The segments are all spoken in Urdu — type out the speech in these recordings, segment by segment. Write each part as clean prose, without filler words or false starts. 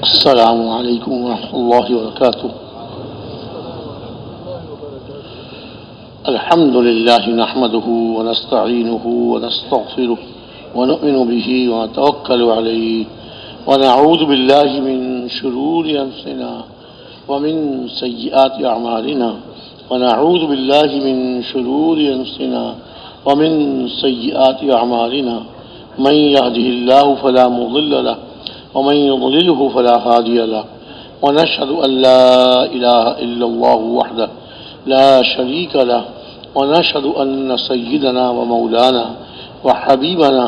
السلام علیکم ورحمۃ اللہ وبرکاتہ. الحمد للہ نحمده ونستعینه ونستغفره ونؤمن به ونتوکل علیہ ونعوذ باللہ من شرور انفسنا ومن سیئات اعمالنا ونعوذ باللہ من شرور انفسنا ومن سیئات اعمالنا من يهده الله فلا مضل له ومن يضلله فلا هادي له ونشهد أن لا إله إلا الله وحده لا شريك له ونشهد أن سيدنا ومولانا وحبيبنا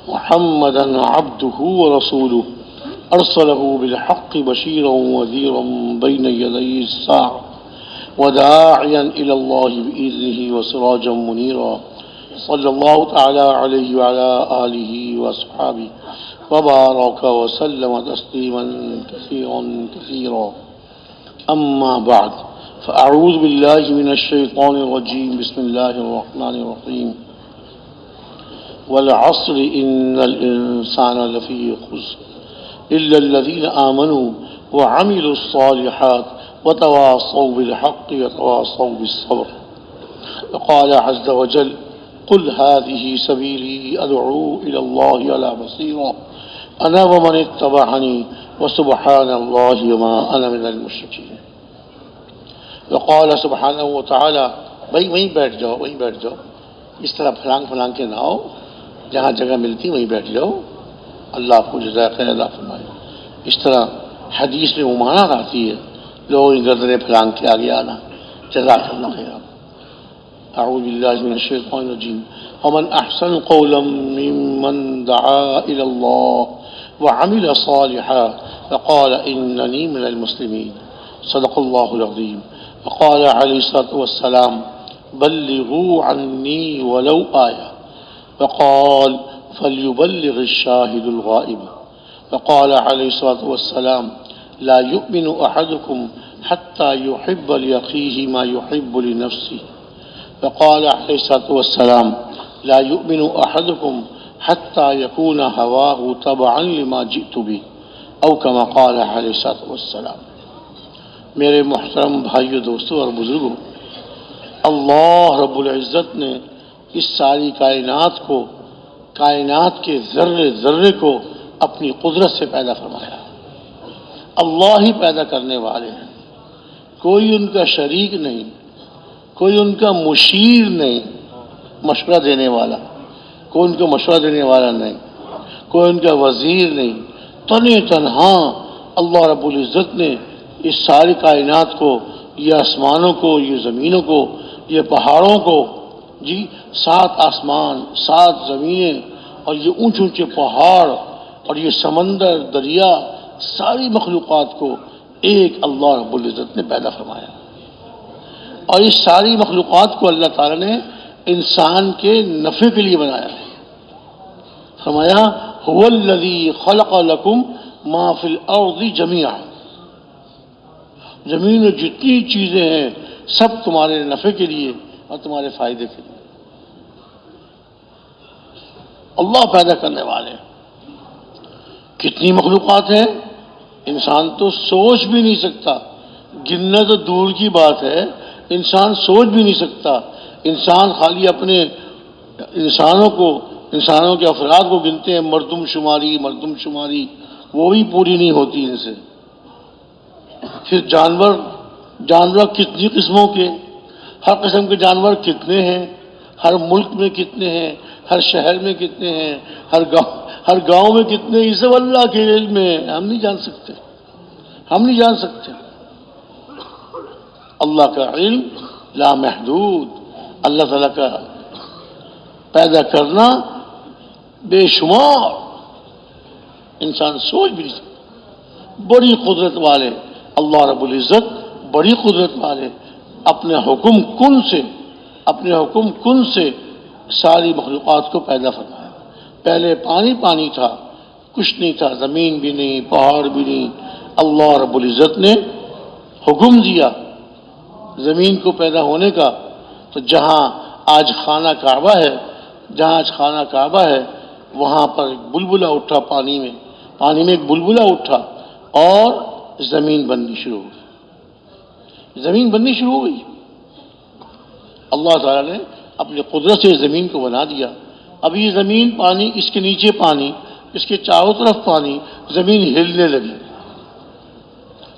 محمدا عبده ورسوله أرسله بالحق بشيرا ونذيرا بين يدي الساعة وداعيا إلى الله بإذنه وسراجا منيرا صلى الله تعالى عليه وعلى آله وأصحابه وبارك وسلم تسليما كثيرا كثيرا. أما بعد فأعوذ بالله من الشيطان الرجيم. بسم الله الرحمن الرحيم. والعصر إن الإنسان لفي خسر إلا الذين آمنوا وعملوا الصالحات وتواصوا بالحق وتواصوا بالصبر. وقال عز وجل قل هذه سبيلي أدعو إلى الله على بصيرة أنا ومن اتبعني وسبحان الله وما أنا من المشركين. وقال سبحانه وتعالى بھائی وہیں بیٹھ جاؤ اس طرح پھلانگ کے نہ آؤ، جہاں جگہ ملتی وہیں بیٹھ جاؤ، اللہ آپ کو جزائے خیر عطا فرمائے. اس طرح حدیث میں ممانعت آتی ہے لوگ گردنیں پھلانگ کے آگے آنا. جزاک اللہ خیر. اعوذ باللہ من الشیطان الرجیم. ومن احسن قولا ممن دعا الى اللہ وعمل صالحا وقال اننی من المسلمین. صدق اللہ العظیم. وقال علیہ الصلوۃ والسلام بلغوا عنی ولو آیہ. وقال فلیبلغ الشاہد الغائب. وقال علیہ الصلوۃ والسلام لا یؤمن احدکم حتی یحب لأخیہ ما یحب لنفسہ. وقال علیہ الصلوۃ والسلام لا يؤمن أحدكم حتى يكون هواه تبعا لما جئت به او كما قال علیہ الصلوۃ والسلام. میرے محترم بھائیو، دوستو اور بزرگوں، اللہ رب العزت نے اس ساری کائنات کے ذرے ذرے کو اپنی قدرت سے پیدا فرمایا. اللہ ہی پیدا کرنے والے ہیں، کوئی ان کا شریک نہیں، کوئی ان کا مشیر نہیں، مشورہ دینے والا، کوئی ان کو مشورہ دینے والا نہیں، کوئی ان کا وزیر نہیں. تنہا اللہ رب العزت نے اس ساری کائنات کو، یہ آسمانوں کو، یہ زمینوں کو، یہ پہاڑوں کو، 7 آسمان 7 زمینیں اور یہ اونچے اونچے پہاڑ اور یہ سمندر دریا، ساری مخلوقات کو ایک اللہ رب العزت نے پیدا فرمایا. اور اس ساری مخلوقات کو اللہ تعالیٰ نے انسان کے نفع کے لیے بنایا. فرمایا هو الذی خلق لکم ما فی الارض جمیعا. زمین میں جتنی چیزیں ہیں سب تمہارے نفع کے لیے اور تمہارے فائدے کے لیے. اللہ پیدا کرنے والے. کتنی مخلوقات ہیں انسان تو سوچ بھی نہیں سکتا، گننا تو دور کی بات ہے، انسان سوچ بھی نہیں سکتا. انسان خالی اپنے انسانوں کے افراد کو گنتے ہیں، مردم شماری وہ بھی پوری نہیں ہوتی ان سے. پھر جانور کتنی قسموں کے، ہر قسم کے جانور کتنے ہیں، ہر ملک میں کتنے ہیں، ہر شہر میں کتنے ہیں، ہر گاؤں میں کتنے، یہ سب اللہ کے علم میں ہم نہیں جان سکتے. اللہ کا علم لا محدود. اللہ تعالیٰ کا پیدا کرنا بے شمار، انسان سوچ بھی نہیں سکتا. بڑی قدرت والے اللہ رب العزت، بڑی قدرت والے اپنے حکم کن سے ساری مخلوقات کو پیدا فرمایا. پہلے پانی تھا، کچھ نہیں تھا، زمین بھی نہیں، پہاڑ بھی نہیں. اللہ رب العزت نے حکم دیا زمین کو پیدا ہونے کا. تو جہاں آج خانہ کعبہ ہے وہاں پر ایک بلبلہ اٹھا، پانی میں ایک بلبلہ اٹھا اور زمین بننی شروع ہو گئی. زمین بننی شروع ہو گئی. اللہ تعالیٰ نے اپنی قدرت سے زمین کو بنا دیا. اب یہ زمین پانی، اس کے نیچے پانی، اس کے چاروں طرف پانی، زمین ہلنے لگی.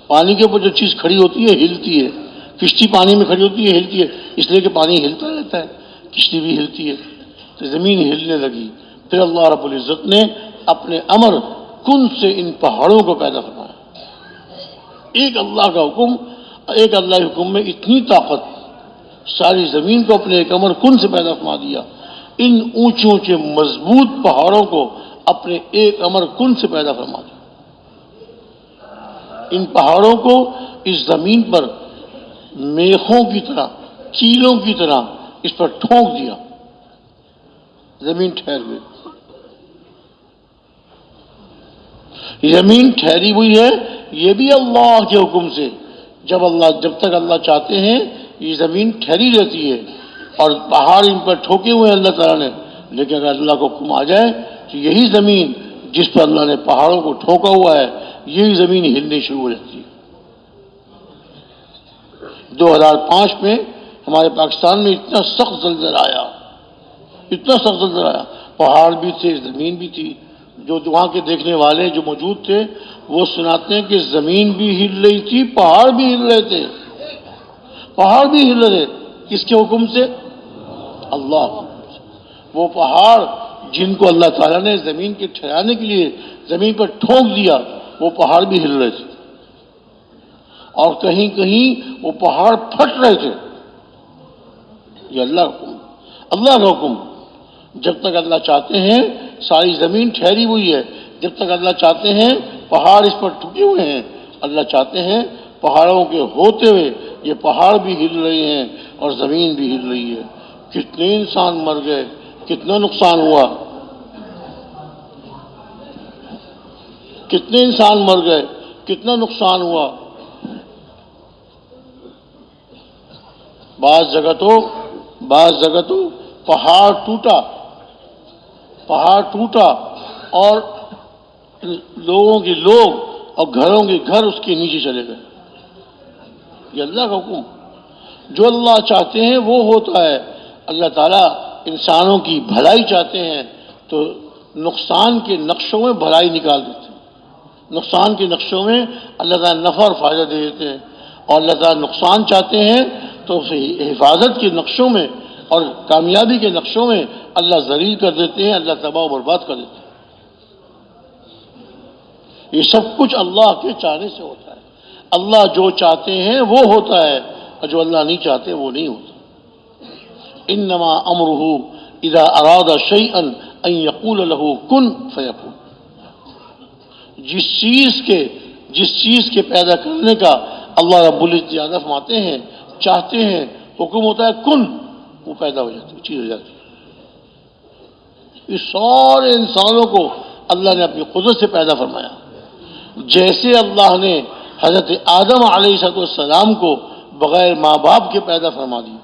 پانی کے اوپر جو چیز کھڑی ہوتی ہے ہلتی ہے. کشتی پانی میں کھڑی ہوتی ہے ہلتی ہے، اس لیے کہ پانی ہلتا رہتا ہے، کشتی بھی ہلتی ہے. تو زمین ہلنے لگی. پھر اللہ رب العزت نے اپنے امر کن سے ان پہاڑوں کو پیدا فرمایا. ایک اللہ کا حکم، ایک اللہ کے حکم میں اتنی طاقت، ساری زمین کو اپنے ایک امر کن سے پیدا فرما دیا. ان اونچے اونچے مضبوط پہاڑوں کو اپنے ایک امر کن سے پیدا فرما دیا. ان پہاڑوں کو اس زمین پر میخوں کی طرح، کیلوں کی طرح اس پر ٹھونک دیا. زمین ٹھہر گئی. زمین ٹھہری ہوئی ہے یہ بھی اللہ کے حکم سے. جب تک اللہ چاہتے ہیں یہ زمین ٹھہری رہتی ہے اور پہاڑ ان پر ٹھوکے ہوئے ہیں اللہ تعالیٰ نے. لیکن اگر اللہ کو حکم آ جائے تو یہی زمین جس پر اللہ نے پہاڑوں کو ٹھوکا ہوا ہے یہی زمین ہلنے شروع ہو جاتی ہے. 2005 میں ہمارے پاکستان میں اتنا سخت زلزلہ آیا، اتنا سخت زلزلہ آیا. پہاڑ بھی تھے، زمین بھی تھی. جو وہاں کے دیکھنے والے جو موجود تھے وہ سناتے ہیں کہ زمین بھی ہل رہی تھی، پہاڑ بھی ہل رہے تھے. پہاڑ بھی ہل رہے. کس کے حکم سے؟ اللہ. وہ پہاڑ جن کو اللہ تعالیٰ نے زمین کے ٹھہرانے کے لیے زمین پر ٹھونک دیا وہ پہاڑ بھی ہل رہے تھے. اور کہیں کہیں وہ پہاڑ پھٹ رہے تھے. یہ اللہ کا حکم، اللہ کا حکم. جب تک اللہ چاہتے ہیں ساری زمین ٹھہری ہوئی ہے، جب تک اللہ چاہتے ہیں پہاڑ اس پر ٹھکے ہوئے ہیں. اللہ چاہتے ہیں پہاڑوں کے ہوتے ہوئے یہ پہاڑ بھی ہل رہے ہیں اور زمین بھی ہل رہی ہے. کتنے انسان مر گئے، کتنا نقصان ہوا، کتنے انسان مر گئے، کتنا نقصان ہوا. بعض جگہ تو پہاڑ ٹوٹا اور لوگوں کے لوگ اور گھروں کے گھر اس کے نیچے چلے گئے. یہ اللہ کا حکم. جو اللہ چاہتے ہیں وہ ہوتا ہے. اللہ تعالیٰ انسانوں کی بھلائی چاہتے ہیں تو نقصان کے نقشوں میں بھلائی نکال دیتے ہیں. نقصان کے نقشوں میں اللہ تعالیٰ نفع اور فائدہ دے دیتے ہیں. اور اللہ تعالیٰ نقصان چاہتے ہیں تو حفاظت کے نقشوں میں اور کامیابی کے نقشوں میں اللہ ذلیل کر دیتے ہیں، اللہ تباہ و برباد کر دیتے ہیں. یہ سب کچھ اللہ کے چاہنے سے ہوتا ہے. اللہ جو چاہتے ہیں وہ ہوتا ہے اور جو اللہ نہیں چاہتے وہ نہیں ہوتا. انما امرہ اذا اراد شیئا ان یقول له کن فیکون. جس چیز کے پیدا کرنے کا اللہ رب العزت زیادہ فرماتے ہیں، چاہتے ہیں، حکم ہوتا ہے کن، وہ پیدا ہو جاتی ہے، چیز ہو جاتی ہے. اس سارے انسانوں کو اللہ نے اپنی قدرت سے پیدا فرمایا. جیسے اللہ نے حضرت آدم علیہ السلام کو بغیر ماں باپ کے پیدا فرما دیا.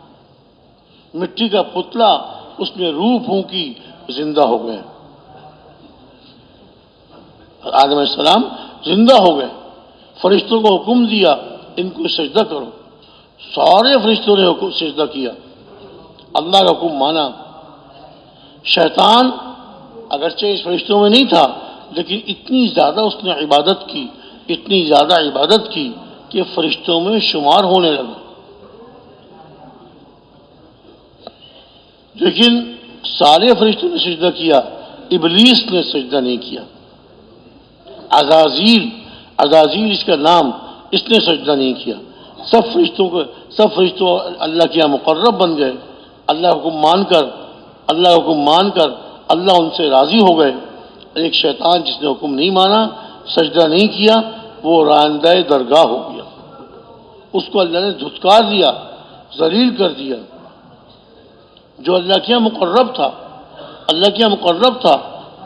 مٹی کا پتلا، اس میں روح پھونکی، زندہ ہو گئے. آدم علیہ السلام زندہ ہو گئے. فرشتوں کو حکم دیا ان کو سجدہ کرو. سارے فرشتوں نے سجدہ کیا، اللہ کا حکم مانا. شیطان اگرچہ اس فرشتوں میں نہیں تھا لیکن اتنی زیادہ اس نے عبادت کی کہ فرشتوں میں شمار ہونے لگا. لیکن سارے فرشتوں نے سجدہ کیا، ابلیس نے سجدہ نہیں کیا. عزازیل اس کا نام، اس نے سجدہ نہیں کیا. سب فرشتوں اللہ کے یہاں مقرب بن گئے. اللہ کا حکم مان کر اللہ ان سے راضی ہو گئے. ایک شیطان جس نے حکم نہیں مانا، سجدہ نہیں کیا، وہ رائندہ درگاہ ہو گیا. اس کو اللہ نے دھتکار دیا، ذلیل کر دیا. جو اللہ کے یہاں مقرب تھا،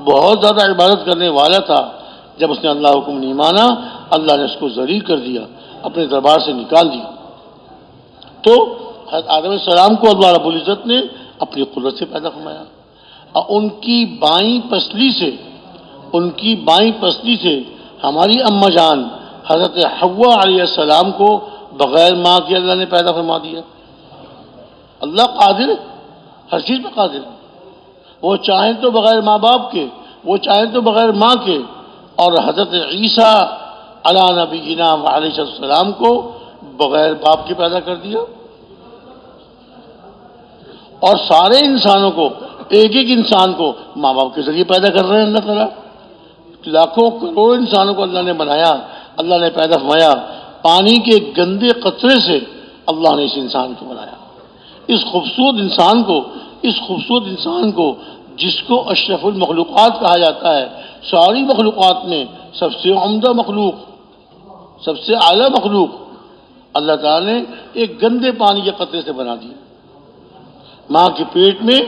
بہت زیادہ عبادت کرنے والا تھا، جب اس نے اللہ حکم نہیں مانا اللہ نے اس کو ذلیل کر دیا، اپنے دربار سے نکال دیا. تو حضرت آدم علیہ السلام کو اللہ رب العزت نے اپنی قدرت سے پیدا فرمایا. اور ان کی بائیں پسلی سے ہماری اماں جان حضرت حوا علیہ السلام کو بغیر ماں کے اللہ نے پیدا فرما دیا. اللہ قادر ہے، ہر چیز پہ قادر ہے. وہ چاہیں تو بغیر ماں باپ کے، وہ چاہیں تو بغیر ماں کے. اور حضرت عیسیٰ علی نبینا علیہ السلام کو بغیر باپ کے پیدا کر دیا. اور سارے انسانوں کو، ایک ایک انسان کو ماں باپ کے ذریعے پیدا کر رہے ہیں اللہ تعالیٰ. لاکھوں کروڑوں انسانوں کو اللہ نے بنایا، اللہ نے پیدا فرمایا. پانی کے گندے قطرے سے اللہ نے اس انسان کو بنایا. اس خوبصورت انسان کو جس کو اشرف المخلوقات کہا جاتا ہے، ساری مخلوقات میں سب سے عمدہ مخلوق، سب سے اعلیٰ مخلوق، اللہ تعالیٰ نے ایک گندے پانی کے قطرے سے بنا دیا. ماں کے پیٹ میں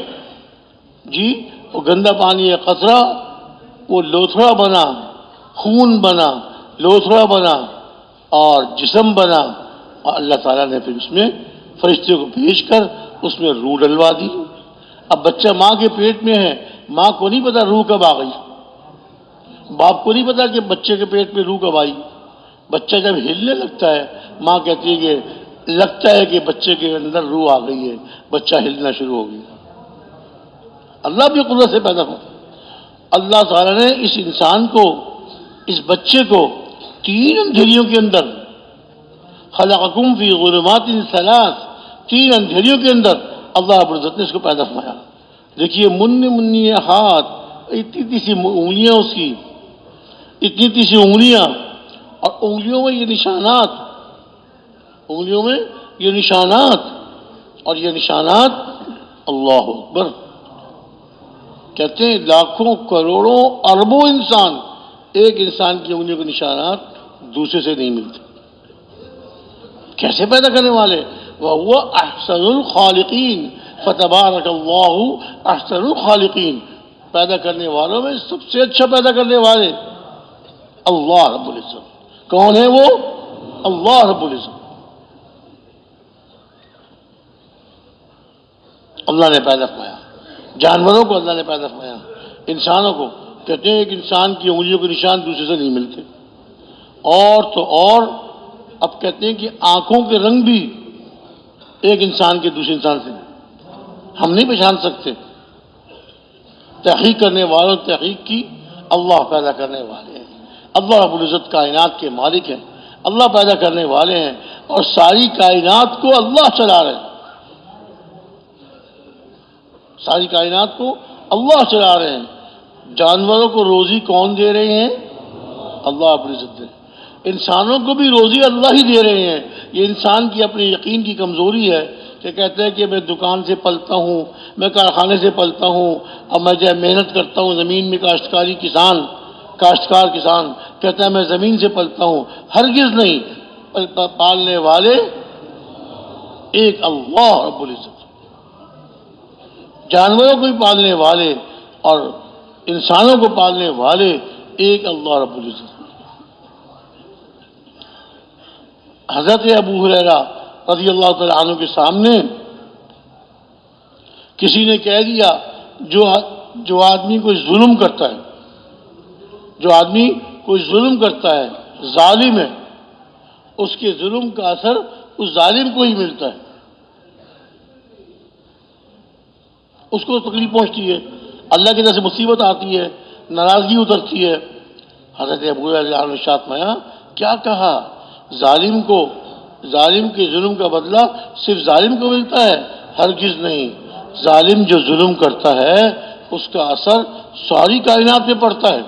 وہ گندا پانی کا قطرہ وہ لوتھڑا بنا، خون بنا، لوتھڑا بنا اور جسم بنا. اور اللہ تعالیٰ نے پھر اس میں فرشتے کو بھیج کر اس میں روح ڈلوا دی. اب بچہ ماں کے پیٹ میں ہے، ماں کو نہیں پتا روح کب آ گئی، باپ کو نہیں پتا کہ بچے کے پیٹ میں روح کب آئی. بچہ جب ہلنے لگتا ہے، ماں کہتی ہے کہ لگتا ہے کہ بچے کے اندر روح آ گئی ہے، بچہ ہلنا شروع ہو گیا. اللہ بھی قدرت سے پیدا ہو. اللہ تعالیٰ نے اس انسان کو، اس بچے کو 3 اندھیریوں کے اندر، خلقکم فی ظلمات 3 اندھیریوں کے اندر اللہ رب العزت نے اس کو پیدا فرمایا. دیکھیے منی ہاتھ، اتنی سی انگلیاں اس کی، اتنی سی انگلیاں، اور انگلیوں میں یہ نشانات، اور یہ نشانات اللہ اکبر. کہتے ہیں لاکھوں کروڑوں اربوں انسان، ایک انسان کی انگلیوں کے نشانات دوسرے سے نہیں ملتے. کیسے پیدا کرنے والے؟ وَهُوَ أَحْسَنُ الْخَالِقِينَ فَتَبَارَكَ اللَّهُ أَحْسَنُ الْخَالِقِينَ. پیدا کرنے والوں میں سب سے اچھا پیدا کرنے والے اللہ رب العزت. کون ہے وہ؟ اللہ رب العزت. اللہ نے پیدا فرمایا. جانوروں کو اللہ نے پیدا فرمایا، انسانوں کو. کہتے ہیں ایک انسان کی انگلیوں کے نشان دوسرے سے نہیں ملتے. اور تو اور اب کہتے ہیں کہ آنکھوں کے رنگ بھی ایک انسان کے دوسرے انسان سے ہم نہیں پہچان سکتے. تحقیق کرنے والوں تحقیق کی، اللہ پیدا کرنے والے ہیں. اللہ رب العزت کائنات کے مالک ہیں، اللہ پیدا کرنے والے ہیں، اور ساری کائنات کو اللہ چلا رہے ہیں. ساری کائنات کو اللہ چلا رہے ہیں. جانوروں کو روزی کون دے رہے ہیں؟ اللہ رب العزت دے. انسانوں کو بھی روزی اللہ ہی دے رہے ہیں. یہ انسان کی اپنے یقین کی کمزوری ہے کہ کہتے ہیں کہ میں دکان سے پلتا ہوں، میں کارخانے سے پلتا ہوں، اور میں جو محنت کرتا ہوں زمین میں، کاشتکار کسان کہتا ہے میں زمین سے پلتا ہوں. ہرگز نہیں. پالنے والے ایک اللہ رب العزت. جانوروں کو بھی پالنے والے اور انسانوں کو پالنے والے ایک اللہ رب العزت. حضرت ابو ہریرہ رضی اللہ تعالیٰ عنہ کے سامنے کسی نے کہہ دیا جو آدمی کوئی ظلم کرتا ہے، جو آدمی کوئی ظلم کرتا ہے، ظالم ہے، اس کے ظلم کا اثر اس ظالم کو ہی ملتا ہے، اس کو تکلیف پہنچتی ہے، اللہ کی طرف سے مصیبت آتی ہے، ناراضگی اترتی ہے. حضرت ابو ہریرہ نے ارشاد فرمایا، کیا کہا؟ ظالم کے ظلم کا بدلہ صرف ظالم کو ملتا ہے؟ ہرگز نہیں. ظالم جو ظلم کرتا ہے اس کا اثر ساری کائنات پہ پڑتا ہے،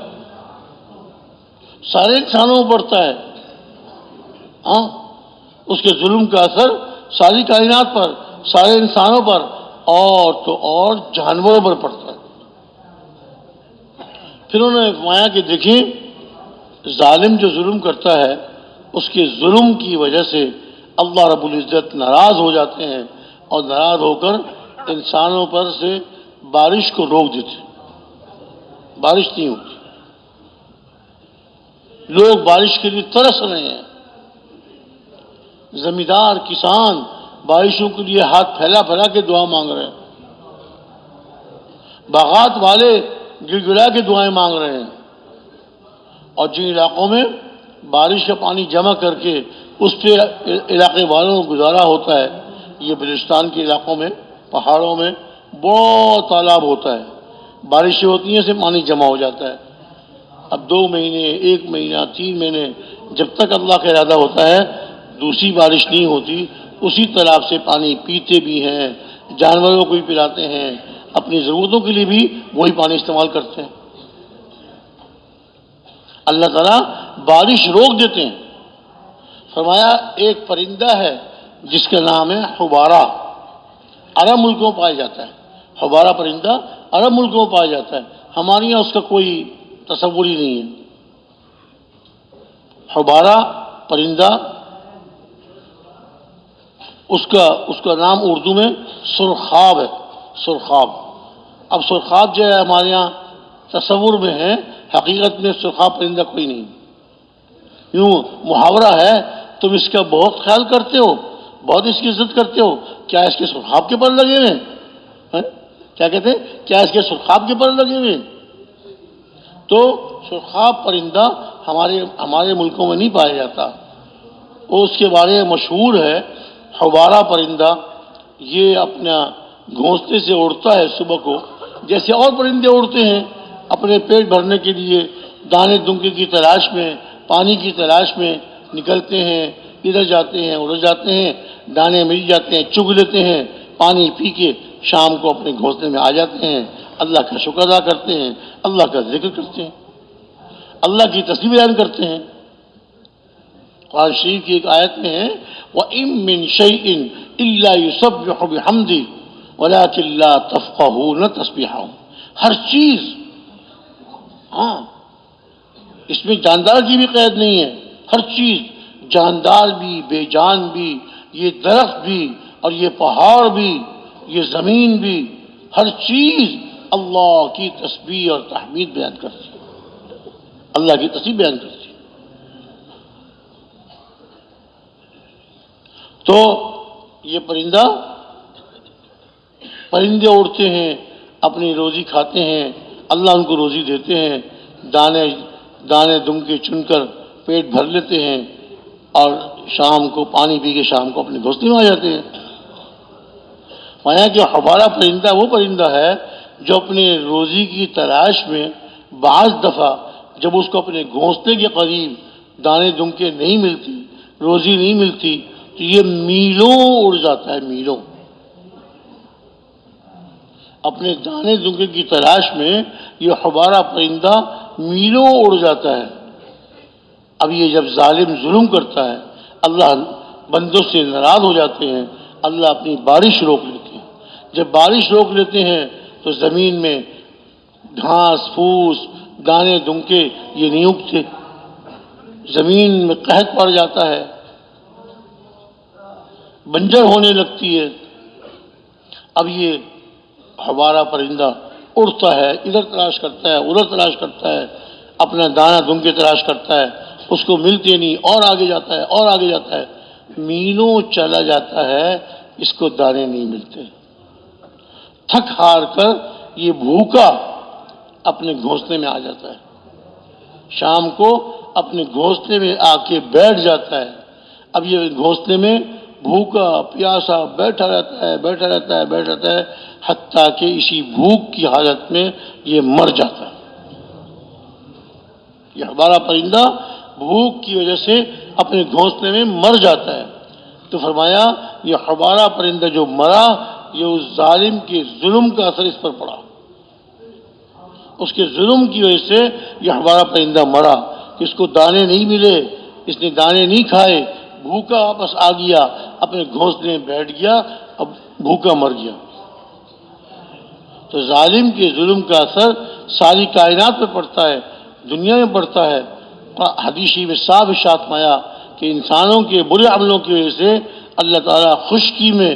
سارے انسانوں میں پڑتا ہے. ہاں، اس کے ظلم کا اثر ساری کائنات پر، سارے انسانوں پر، اور تو اور جانوروں پر پڑتا ہے. پھر انہوں نے فرمایا کہ دیکھیں، ظالم جو ظلم کرتا ہے اس کے ظلم کی وجہ سے اللہ رب العزت ناراض ہو جاتے ہیں، اور ناراض ہو کر انسانوں پر سے بارش کو روک دیتے. بارش نہیں ہوتی. لوگ بارش کے لیے ترس رہے ہیں. زمیندار کسان بارشوں کے لیے ہاتھ پھیلا پھیلا کے دعا مانگ رہے ہیں. باغات والے گڑ گڑا کے دعائیں مانگ رہے ہیں. اور جن علاقوں میں بارش کا پانی جمع کر کے اس پہ علاقے والوں کو گزارا ہوتا ہے. یہ بلوچستان کے علاقوں میں پہاڑوں میں بہت تالاب ہوتا ہے، بارشیں ہوتی ہیں سے پانی جمع ہو جاتا ہے. اب 2 مہینے 1 مہینہ 3 مہینے جب تک اللہ کا ارادہ ہوتا ہے دوسری بارش نہیں ہوتی، اسی تالاب سے پانی پیتے بھی ہیں، جانوروں کو بھی پلاتے ہیں، اپنی ضرورتوں کے لیے بھی وہی پانی استعمال کرتے ہیں. اللہ تعالیٰ بارش روک دیتے ہیں. فرمایا ایک پرندہ ہے جس کا نام ہے حبارہ، عرب ملکوں میں پایا جاتا ہے. حبارہ پرندہ عرب ملکوں میں پایا جاتا ہے، ہمارے یہاں اس کا کوئی تصور ہی نہیں ہے. حبارہ پرندہ، اس کا نام اردو میں سرخاب ہے. سرخاب. اب سرخاب جو ہے ہمارے یہاں تصور میں ہے، حقیقت میں سرخاب پرندہ کوئی نہیں. یوں محاورہ ہے، تم اس کا بہت خیال کرتے ہو، بہت اس کی عزت کرتے ہو، کیا اس کے سرخاب کے پر لگے ہوئے ہیں؟ کیا کہتے ہیں؟ کیا اس کے سرخاب کے پر لگے ہوئے ہیں؟ تو سرخاب پرندہ ہمارے ملکوں میں نہیں پایا جاتا. وہ اس کے بارے میں مشہور ہے. حبارہ پرندہ یہ اپنا گھونسلے سے اڑتا ہے صبح کو، جیسے اور پرندے اڑتے ہیں اپنے پیٹ بھرنے کے لیے دانے دنکے کی تلاش میں، پانی کی تلاش میں نکلتے ہیں، ادھر جاتے ہیں ادھر جاتے ہیں، دانے مل جاتے ہیں، چگ لیتے ہیں، پانی پی کے شام کو اپنے گھونسلے میں آ جاتے ہیں، اللہ کا شکر ادا کرتے ہیں، اللہ کا ذکر کرتے ہیں، اللہ کی تسبیح بیان کرتے ہیں. قرآن شریف کی ایک آیت میں ہے وَإِن مِّن شَيْءٍ إِلَّا يُسَبِّحُ بِحَمْدِهِ وَلَكِن لَّا تَفْقَهُونَ تَسْبِيحَهُمْ. ہر چیز، ہاں اس میں جاندار کی بھی قید نہیں ہے، ہر چیز، جاندار بھی بے جان بھی، یہ درخت بھی اور یہ پہاڑ بھی، یہ زمین بھی، ہر چیز اللہ کی تسبیح اور تحمید بیان کرتی ہے، اللہ کی تسبیح بیان کرتی ہے. تو یہ پرندے اڑتے ہیں، اپنی روزی کھاتے ہیں، اللہ ان کو روزی دیتے ہیں، دانے دنکے چن کر پیٹ بھر لیتے ہیں اور شام کو پانی پی کے شام کو اپنے گھونسلے میں آ جاتے ہیں. مانا کہ حبارہ پرندہ وہ پرندہ ہے جو اپنے روزی کی تلاش میں بعض دفعہ جب اس کو اپنے گھونسلے کے قریب دانے دنکے نہیں ملتی، روزی نہیں ملتی، تو یہ میلوں اڑ جاتا ہے. میلوں اپنے دانے دنکے کی تلاش میں یہ حبارہ پرندہ میلوں اڑ جاتا ہے. اب یہ جب ظالم ظلم کرتا ہے، اللہ بندوں سے ناراض ہو جاتے ہیں، اللہ اپنی بارش روک لیتے ہیں. جب بارش روک لیتے ہیں تو زمین میں گھاس پھوس دانے دنکے یہ نہیں اگتے، زمین میں قحط پڑ جاتا ہے، بنجر ہونے لگتی ہے. اب یہ حبارہ پرندہ اڑتا ہے، ادھر تلاش کرتا ہے ادھر تلاش کرتا ہے، اپنا دانہ دنکے تلاش کرتا ہے، اس کو ملتے نہیں، اور آگے جاتا ہے اور آگے جاتا ہے، میلوں چلا جاتا ہے، اس کو دانے نہیں ملتے. تھک ہار کر یہ بھوکا اپنے گھونسلے میں آ جاتا ہے، شام کو اپنے گھونسلے میں آ کے بیٹھ جاتا ہے. اب یہ گھونسلے میں بھوکا پیاسا بیٹھا رہتا ہے حتیٰ کہ اسی بھوک کی حالت میں یہ مر جاتا ہے. یہ ہمارا پرندہ بھوک کی وجہ سے اپنے گھونسلے میں مر جاتا ہے. تو فرمایا یہ ہمارا پرندہ جو مرا، یہ اس ظالم کے ظلم کا اثر اس پر پڑا، اس کے ظلم کی وجہ سے یہ ہمارا پرندہ مرا کہ اس کو دانے نہیں ملے، اس نے دانے نہیں کھائے، بھوکا واپس آ گیا، اپنے گھونسلے میں بیٹھ گیا، اب بھوکا مر گیا. تو ظالم کے ظلم کا اثر ساری کائنات پہ پڑتا ہے، دنیا میں پڑتا ہے. حدیث میں صاف ارشاد فرمایا کہ انسانوں کے برے عملوں کی وجہ سے اللہ تعالیٰ خشکی میں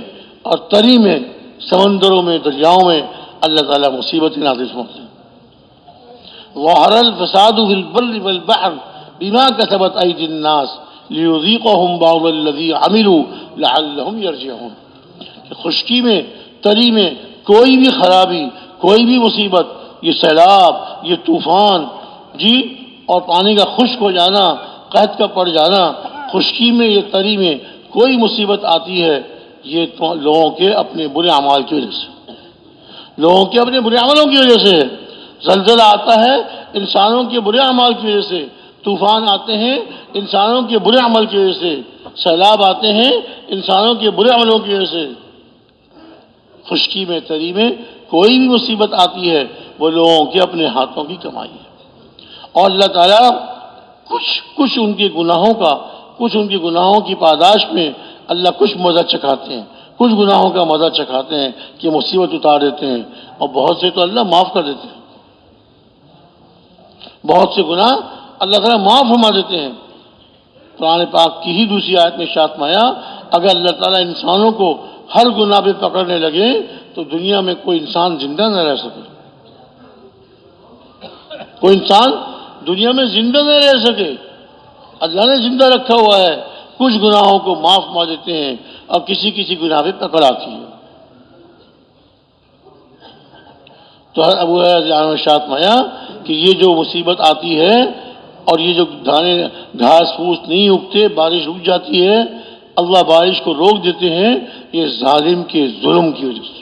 اور تری میں، سمندروں میں، دریاؤں میں اللہ تعالیٰ مصیبت نازل فرماتے ہیں. ظہر الفساد فی البر والبحر بما کسبت ایدی الناس لیذیقہم بعض الذی عملوا لعلہم یرجعون. خشکی میں تری میں کوئی بھی خرابی، کوئی بھی مصیبت، یہ سیلاب، یہ طوفان اور پانی کا خشک ہو جانا، قحط کا پڑ جانا، خشکی میں یا تری میں کوئی مصیبت آتی ہے، یہ لوگوں کے اپنے برے اعمال کی وجہ سے، لوگوں کے اپنے برے عملوں کی وجہ سے۔ زلزلہ آتا ہے انسانوں کے برے اعمال کی وجہ سے، طوفان آتے ہیں انسانوں کے برے عمل کی وجہ سے، سیلاب آتے ہیں انسانوں کے برے عملوں کی وجہ سے۔ خشکی میں تری میں کوئی بھی مصیبت آتی ہے وہ لوگوں کے اپنے ہاتھوں کی کمائی ہے، اور اللہ تعالیٰ کچھ ان کے گناہوں کی پاداش میں اللہ کچھ مزہ چکھاتے ہیں، کچھ گناہوں کا مزہ چکھاتے ہیں کہ مصیبت اتار دیتے ہیں، اور بہت سے تو اللہ معاف کر دیتے ہیں، بہت سے گناہ اللہ تعالیٰ معاف فرما دیتے ہیں۔ قرآن پاک کی ہی دوسری آیت میں ارشاد فرمایا، اگر اللہ تعالیٰ انسانوں کو ہر گناہ پہ پکڑنے لگے تو دنیا میں کوئی انسان زندہ نہ رہ سکے، کوئی انسان دنیا میں زندہ نہ رہ سکے۔ اللہ نے زندہ رکھا ہوا ہے، کچھ گناہوں کو معاف فرما دیتے ہیں اور کسی گناہ پہ پکڑ آتی ہے۔ تو ابو ہریرہ نے ارشاد فرمایا کہ یہ جو مصیبت آتی ہے اور یہ جو دانے گھاس پھوس نہیں اگتے، بارش رک جاتی ہے، اللہ بارش کو روک دیتے ہیں، یہ ظالم کے ظلم کی وجہ سے،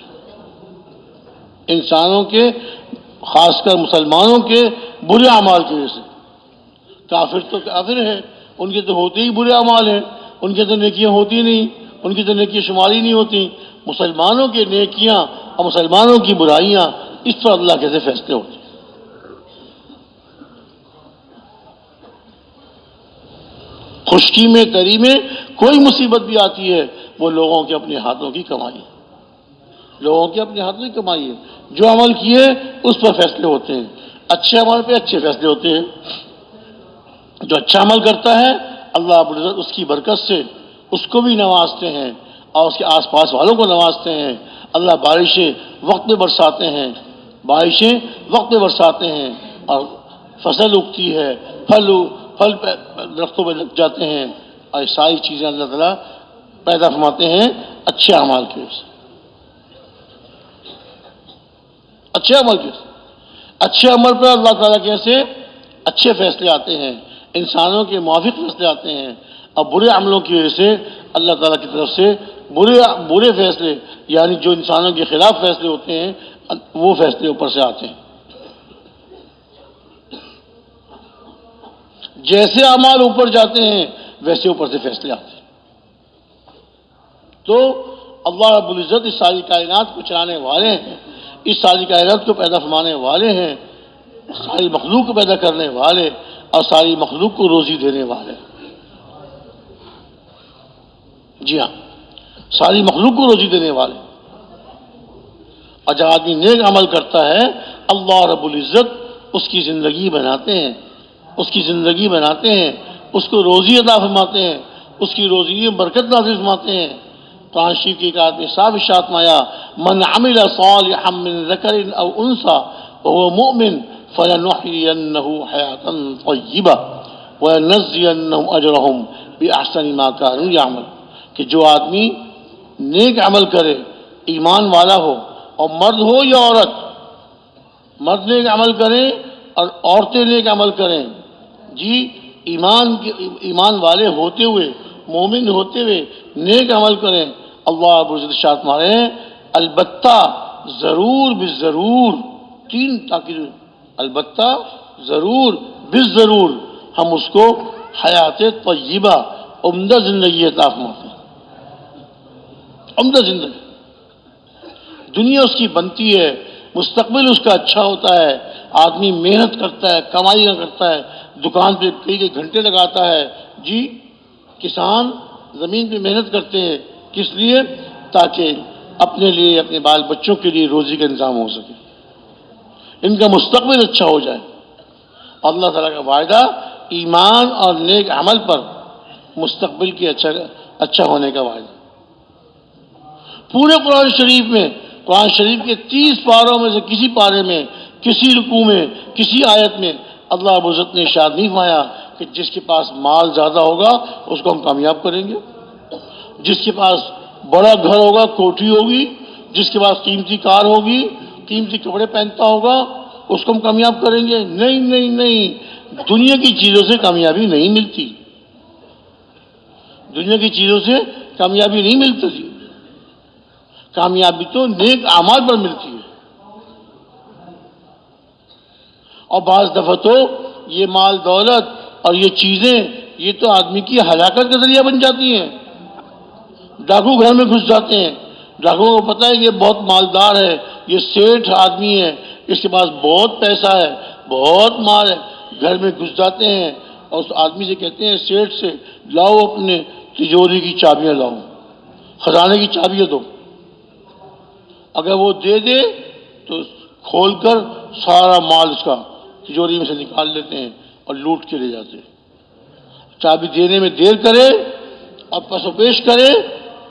انسانوں کے، خاص کر مسلمانوں کے برے اعمال کی وجہ سے۔ کافر تو کافر ہے، ان کے تو ہوتے ہی برے اعمال ہیں، ان کے تو نیکیاں ہوتی نہیں، ان کی تو نیکیاں شماری نہیں ہوتی۔ مسلمانوں کے نیکیاں اور مسلمانوں کی برائیاں، اس پر اللہ کیسے فیصلے ہوتے ہیں؟ خشکی میں تری میں کوئی مصیبت بھی آتی ہے وہ لوگوں کے اپنے ہاتھوں کی کمائی ہے، لوگوں کے اپنے ہاتھوں کی کمائی ہے۔ جو عمل کیے اس پر فیصلے ہوتے ہیں، اچھے عمل پہ اچھے فیصلے ہوتے ہیں۔ جو اچھا عمل کرتا ہے اللہ رب العزت اس کی برکت سے اس کو بھی نوازتے ہیں اور اس کے آس پاس والوں کو نوازتے ہیں۔ اللہ بارشیں وقت پہ برساتے ہیں، بارشیں وقت پہ برساتے ہیں اور فصل اگتی ہے، پھل درختوں پہ لگ جاتے ہیں، اور یہ ساری چیزیں اللہ تعالیٰ پیدا فرماتے ہیں اچھے اعمال کی وجہ سے، اچھے عمل کی وجہ سے۔ اچھے عمل پر اللہ تعالیٰ کیسے اچھے فیصلے آتے ہیں، انسانوں کے موافق فیصلے آتے ہیں، اور برے عملوں کی وجہ سے اللہ تعالیٰ کی طرف سے برے فیصلے، یعنی جو انسانوں کے خلاف فیصلے ہوتے ہیں وہ فیصلے اوپر سے آتے ہیں۔ جیسے اعمال اوپر جاتے ہیں ویسے اوپر سے فیصلے آتے ہیں۔ تو اللہ رب العزت اس ساری کائنات کو چلانے والے ہیں، اس ساری کائنات کو پیدا فرمانے والے ہیں، ساری مخلوق کو پیدا کرنے والے اور ساری مخلوق کو روزی دینے والے۔ جی ہاں، ساری مخلوق کو روزی دینے والے۔ اور جب آدمی نیک عمل کرتا ہے اللہ رب العزت اس کی زندگی بناتے ہیں، اس کی زندگی بناتے ہیں، اس کو روزی عطا فرماتے ہیں، اس کی روزی میں برکت نازل فرماتے ہیں۔ قرآن شریف کی ایک آیت میں صاف ارشاد فرمایا، من عمل صالحا من ذکر او انثى وهو مؤمن فلنحيينه حياة طیبہ ولنجزینهم اجرهم باحسن ما كانوا يعملون، کہ جو آدمی نیک عمل کرے، ایمان والا ہو، اور مرد ہو یا عورت، مرد نیک عمل کریں اور عورتیں نیک عمل کریں، جی ایمان والے ہوتے ہوئے، مومن ہوتے ہوئے نیک عمل کریں، اللہ رب العزت ارشاد فرماتے ہیں البتہ ضرور بالضرور، تین تاکید، البتہ ضرور بالضرور ہم اس کو حیات طیبہ، عمدہ زندگی عطا فرماتے ہیں، عمدہ زندگی۔ دنیا اس کی بنتی ہے، مستقبل اس کا اچھا ہوتا ہے، آدمی محنت کرتا ہے، کمائی کرتا ہے، دکان پہ کئی گھنٹے لگاتا ہے، جی کسان زمین پہ محنت کرتے ہیں، کس لیے؟ تاکہ اپنے لیے، اپنے بال بچوں کے لیے روزی کا انتظام ہو سکے، ان کا مستقبل اچھا ہو جائے۔ اللہ تعالیٰ کا وعدہ ایمان اور نیک عمل پر مستقبل کے اچھا ہونے کا وعدہ۔ پورے قرآن شریف میں، قرآن شریف کے 30 پاروں میں سے کسی پارے میں، کسی رکوع میں، کسی آیت میں اللہ رب العزت نے ارشاد نہیں فرمایا کہ جس کے پاس مال زیادہ ہوگا اس کو ہم کامیاب کریں گے، جس کے پاس بڑا گھر ہوگا، کوٹھی ہوگی، جس کے پاس قیمتی کار ہوگی، قیمتی کپڑے پہنتا ہوگا، اس کو ہم کامیاب کریں گے؟ نہیں نہیں نہیں، دنیا کی چیزوں سے کامیابی نہیں ملتی، دنیا کی چیزوں سے کامیابی نہیں ملتی، کامیابی تو نیک اعمال پر ملتی ہے۔ اور بعض دفعہ تو یہ مال دولت اور یہ چیزیں یہ تو آدمی کی ہلاکت کا ذریعہ بن جاتی ہیں۔ ڈاکو گھر میں گھس جاتے ہیں، ڈاکو کو پتہ ہے یہ بہت مالدار ہے، یہ سیٹھ آدمی ہے، اس کے پاس بہت پیسہ ہے، بہت مال ہے، گھر میں گھس جاتے ہیں اور اس آدمی سے کہتے ہیں سیٹھ سے لاؤ اپنے تجوری کی چابیاں لاؤ، خزانے کی چابیاں دو۔ اگر وہ دے دے تو کھول کر سارا مال اس کا تجوری میں سے نکال لیتے ہیں اور لوٹ کے لے جاتے ہیں۔ چابی دینے میں دیر کرے اور پس و پیش کرے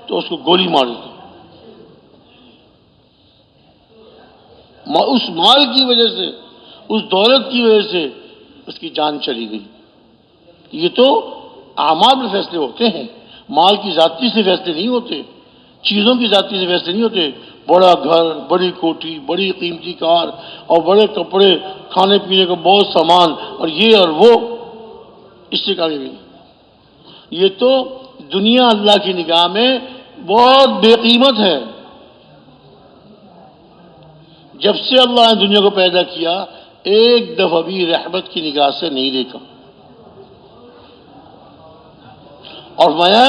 تو اس کو گولی مار دیتے ہیں۔ اس مال کی وجہ سے، اس دولت کی وجہ سے اس کی جان چلی گئی۔ یہ تو اعمال میں فیصلے ہوتے ہیں، مال کی ذاتی سے فیصلے نہیں ہوتے، چیزوں کی ذاتی سے فیصلے نہیں ہوتے۔ بڑا گھر، بڑی کوٹھی، بڑی قیمتی کار اور بڑے کپڑے، کھانے پینے کا بہت سامان اور یہ اور وہ، اس سے کامیابی نہیں۔ یہ تو دنیا اللہ کی نگاہ میں بہت بے قیمت ہے۔ جب سے اللہ نے دنیا کو پیدا کیا ایک دفعہ بھی رحمت کی نگاہ سے نہیں دیکھا، اور فرمایا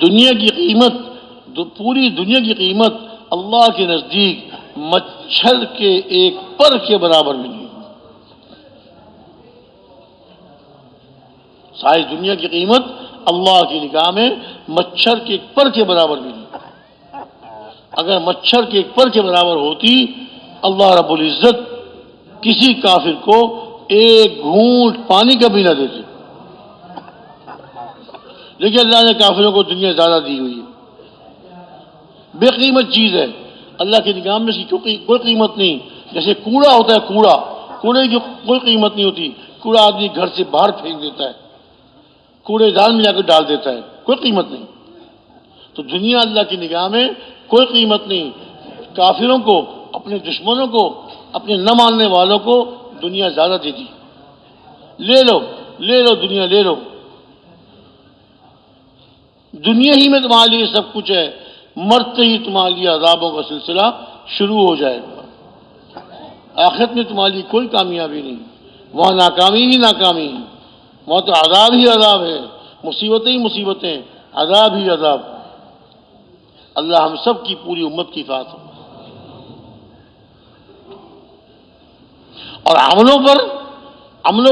دنیا کی قیمت، پوری دنیا کی قیمت اللہ کے نزدیک مچھر کے ایک پر کے برابر ملی۔ ساری دنیا کی قیمت اللہ کی نگاہ میں مچھر کے ایک پر کے برابر ملی۔ اگر مچھر کے ایک پر کے برابر ہوتی اللہ رب العزت کسی کافر کو ایک گھونٹ پانی کا بھی نہ دیتے، لیکن اللہ نے کافروں کو دنیا زیادہ دی ہوئی ہے، بے قیمت چیز ہے، اللہ کی نگاہ میں اس کی کوئی قیمت نہیں۔ جیسے کوڑا ہوتا ہے، کوڑے کی کوئی قیمت نہیں ہوتی، کوڑا آدمی گھر سے باہر پھینک دیتا ہے، کوڑے دان میں جا کر ڈال دیتا ہے، کوئی قیمت نہیں۔ تو دنیا اللہ کی نگاہ میں کوئی قیمت نہیں۔ کافروں کو، اپنے دشمنوں کو، اپنے نہ ماننے والوں کو دنیا زیادہ دیتی، لے لو لے لو دنیا لے لو، دنیا ہی میں تمہارے لیے سب کچھ ہے، مرتے ہی تمہارے لیے عذابوں کا سلسلہ شروع ہو جائے گا، آخرت میں تمہارے لیے کوئی کامیابی نہیں، وہاں ناکامی ہی ناکامی ہے، وہاں تو عذاب ہی عذاب ہے، مصیبتیں ہی مصیبتیں، عذاب ہی عذاب۔ اللہ ہم سب کی پوری امت کی حفاظت ہو۔ اور عملوں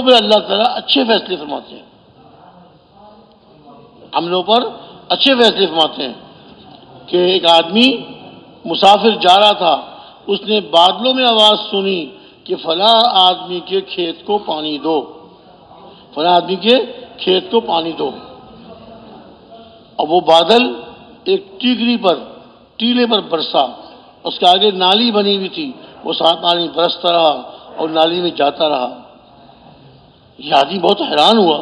پر اللہ تعالیٰ اچھے فیصلے فرماتے ہیں، عملوں پر اچھے فیصلے فرماتے ہیں کہ ایک آدمی مسافر جا رہا تھا، اس نے بادلوں میں آواز سنی کہ فلاں آدمی کے کھیت کو پانی دو، فلاں آدمی کے کھیت کو پانی دو، اور وہ بادل ایک ٹیلے پر برسا، اس کے آگے نالی بنی ہوئی تھی، وہ سارا پانی برستا رہا اور نالی میں جاتا رہا۔ یہ آدمی بہت حیران ہوا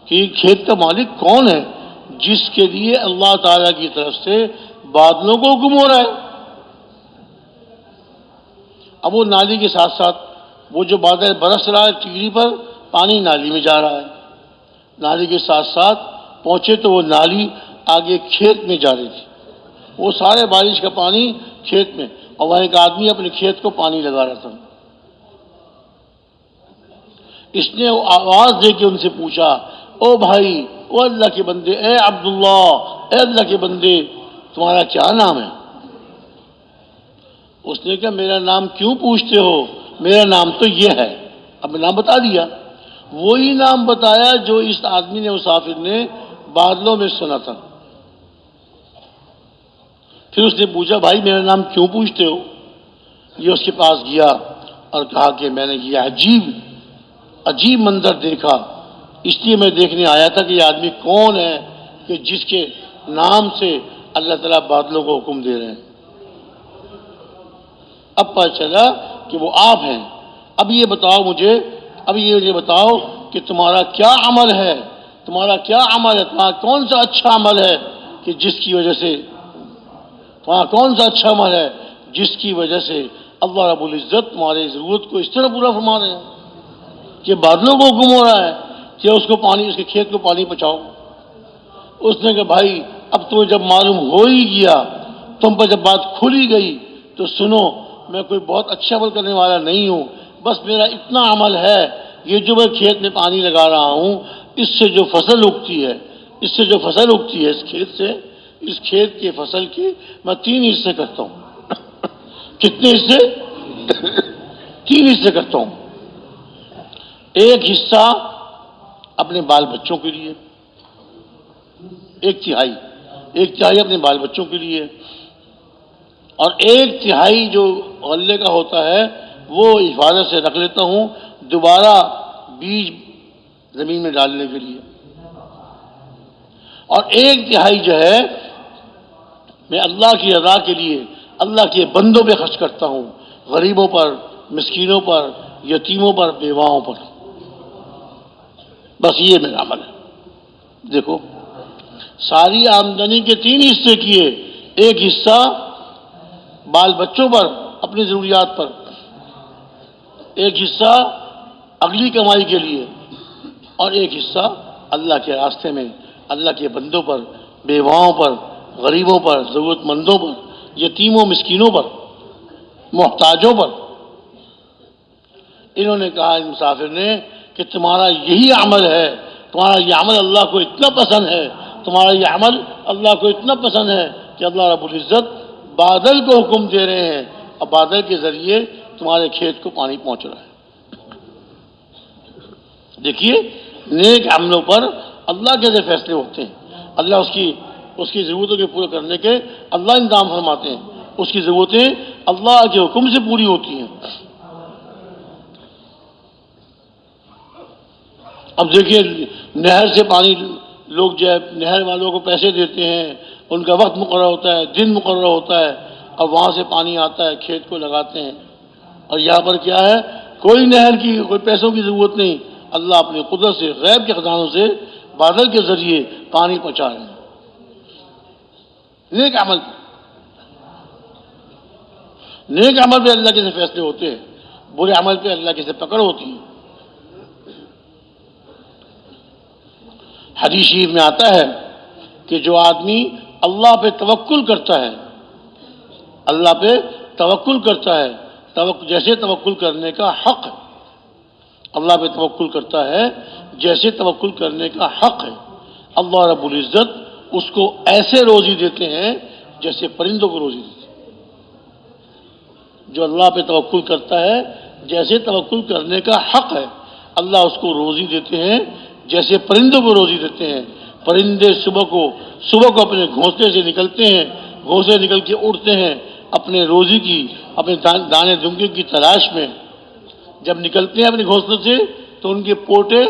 کہ یہ کھیت کا مالک کون ہے جس کے لیے اللہ تعالیٰ کی طرف سے بادلوں کو حکم ہو رہا ہے۔ اب وہ نالی کے ساتھ ساتھ وہ جو بادل برس رہا ہے ٹیلی پر، پانی نالی میں جا رہا ہے، نالی کے ساتھ ساتھ پہنچے تو وہ نالی آگے کھیت میں جا رہی تھی، وہ سارے بارش کا پانی کھیت میں، اور وہاں ایک آدمی اپنے کھیت کو پانی لگا رہا تھا۔ اس نے آواز دے کے ان سے پوچھا، او بھائی، او اللہ کے بندے، اے عبداللہ، اے اللہ کے بندے، تمہارا کیا نام ہے؟ اس نے کہا میرا نام کیوں پوچھتے ہو، میرا نام تو یہ ہے۔ اب میں نام بتا دیا، وہی نام بتایا جو اس آدمی نے، مسافر نے بادلوں میں سنا تھا۔ پھر اس نے پوچھا بھائی میرا نام کیوں پوچھتے ہو؟ یہ اس کے پاس گیا اور کہا کہ میں نے یہ عجیب منظر دیکھا، اس لیے میں دیکھنے آیا تھا کہ یہ آدمی کون ہے کہ جس کے نام سے اللہ تعالیٰ بادلوں کو حکم دے رہے ہیں۔ اب پتہ چلا کہ وہ آپ ہیں۔ اب یہ مجھے بتاؤ کہ تمہارا کیا عمل ہے، تمہارا کون سا اچھا عمل ہے کہ جس کی وجہ سے تمہارا کون سا اچھا عمل ہے جس کی وجہ سے اللہ رب العزت تمہاری ضرورت کو اس طرح پورا فرما رہے ہیں کہ بادلوں کو حکم ہو رہا ہے کہ اس کے کھیت کو پانی پہنچاؤ. اس نے کہا بھائی اب تمہیں جب معلوم ہو ہی گیا، تم پر جب بات کھلی گئی تو سنو، میں کوئی بہت اچھا عمل کرنے والا نہیں ہوں، بس میرا اتنا عمل ہے، یہ جو میں کھیت میں پانی لگا رہا ہوں، اس سے جو فصل اگتی ہے اس کھیت سے، اس کھیت کے فصل کے میں 3 حصے کرتا ہوں. کتنے حصے؟ 3 حصے کرتا ہوں. ایک حصہ اپنے بال بچوں کے لیے، ایک تہائی اپنے بال بچوں کے لیے، اور 1/3 جو غلے کا ہوتا ہے وہ حفاظت سے رکھ لیتا ہوں دوبارہ بیج زمین میں ڈالنے کے لیے، اور 1/3 جو ہے میں اللہ کی رضا کے لیے اللہ کے بندوں پہ خرچ کرتا ہوں، غریبوں پر، مسکینوں پر، یتیموں پر، بیواؤں پر. بس یہ میرا عمل ہے. دیکھو ساری آمدنی کے 3 حصے کیے، ایک حصہ بال بچوں پر، اپنی ضروریات پر، ایک حصہ اگلی کمائی کے لیے، اور ایک حصہ اللہ کے راستے میں اللہ کے بندوں پر، بیواؤں پر، غریبوں پر، ضرورت مندوں پر، یتیموں مسکینوں پر، محتاجوں پر. انہوں نے کہا ان مسافر نے کہ تمہارا یہی عمل ہے، تمہارا یہ عمل اللہ کو اتنا پسند ہے، تمہارا یہ عمل اللہ کو اتنا پسند ہے کہ اللہ رب العزت بادل کو حکم دے رہے ہیں اور بادل کے ذریعے تمہارے کھیت کو پانی پہنچ رہا ہے. دیکھیے نیک عملوں پر اللہ کیسے فیصلے ہوتے ہیں. اللہ اس کی ضرورتوں کے پورے کرنے کے اللہ انتظام فرماتے ہیں، اس کی ضرورتیں اللہ کے حکم سے پوری ہوتی ہیں. اب دیکھیے نہر سے پانی لوگ جو ہے نہر والوں کو پیسے دیتے ہیں، ان کا وقت مقرر ہوتا ہے، دن مقرر ہوتا ہے، اور وہاں سے پانی آتا ہے، کھیت کو لگاتے ہیں. اور یہاں پر کیا ہے، کوئی نہر کی کوئی پیسوں کی ضرورت نہیں، اللہ اپنی قدرت سے غیب کے خزانوں سے بادل کے ذریعے پانی پہنچا رہے ہیں. نیک عمل پہ اللہ کے سے فیصلے ہوتے ہیں، برے عمل پہ اللہ کے سے پکڑ ہوتی ہے. حدیث شریف میں آتا ہے کہ جو آدمی اللہ پہ توکل کرتا ہے، اللہ پہ توکل کرتا ہے، جیسے توکل کرنے کا حق ہے، اللہ پہ توکل کرتا ہے جیسے توکل کرنے کا حق ہے، اللہ رب العزت اس کو ایسے روزی دیتے ہیں جیسے پرندوں کو روزی دیتے ہیں. جو اللہ پہ توکل کرتا ہے جیسے توکل کرنے کا حق ہے، اللہ اس کو روزی دیتے ہیں جیسے پرندوں کو روزی دیتے ہیں. پرندے صبح کو اپنے گھونسلے سے نکلتے ہیں، گھونسلے نکل کے اڑتے ہیں اپنے روزی کی، اپنے دانے دنگے کی تلاش میں. جب نکلتے ہیں اپنے گھونسلے سے تو ان کے پوٹے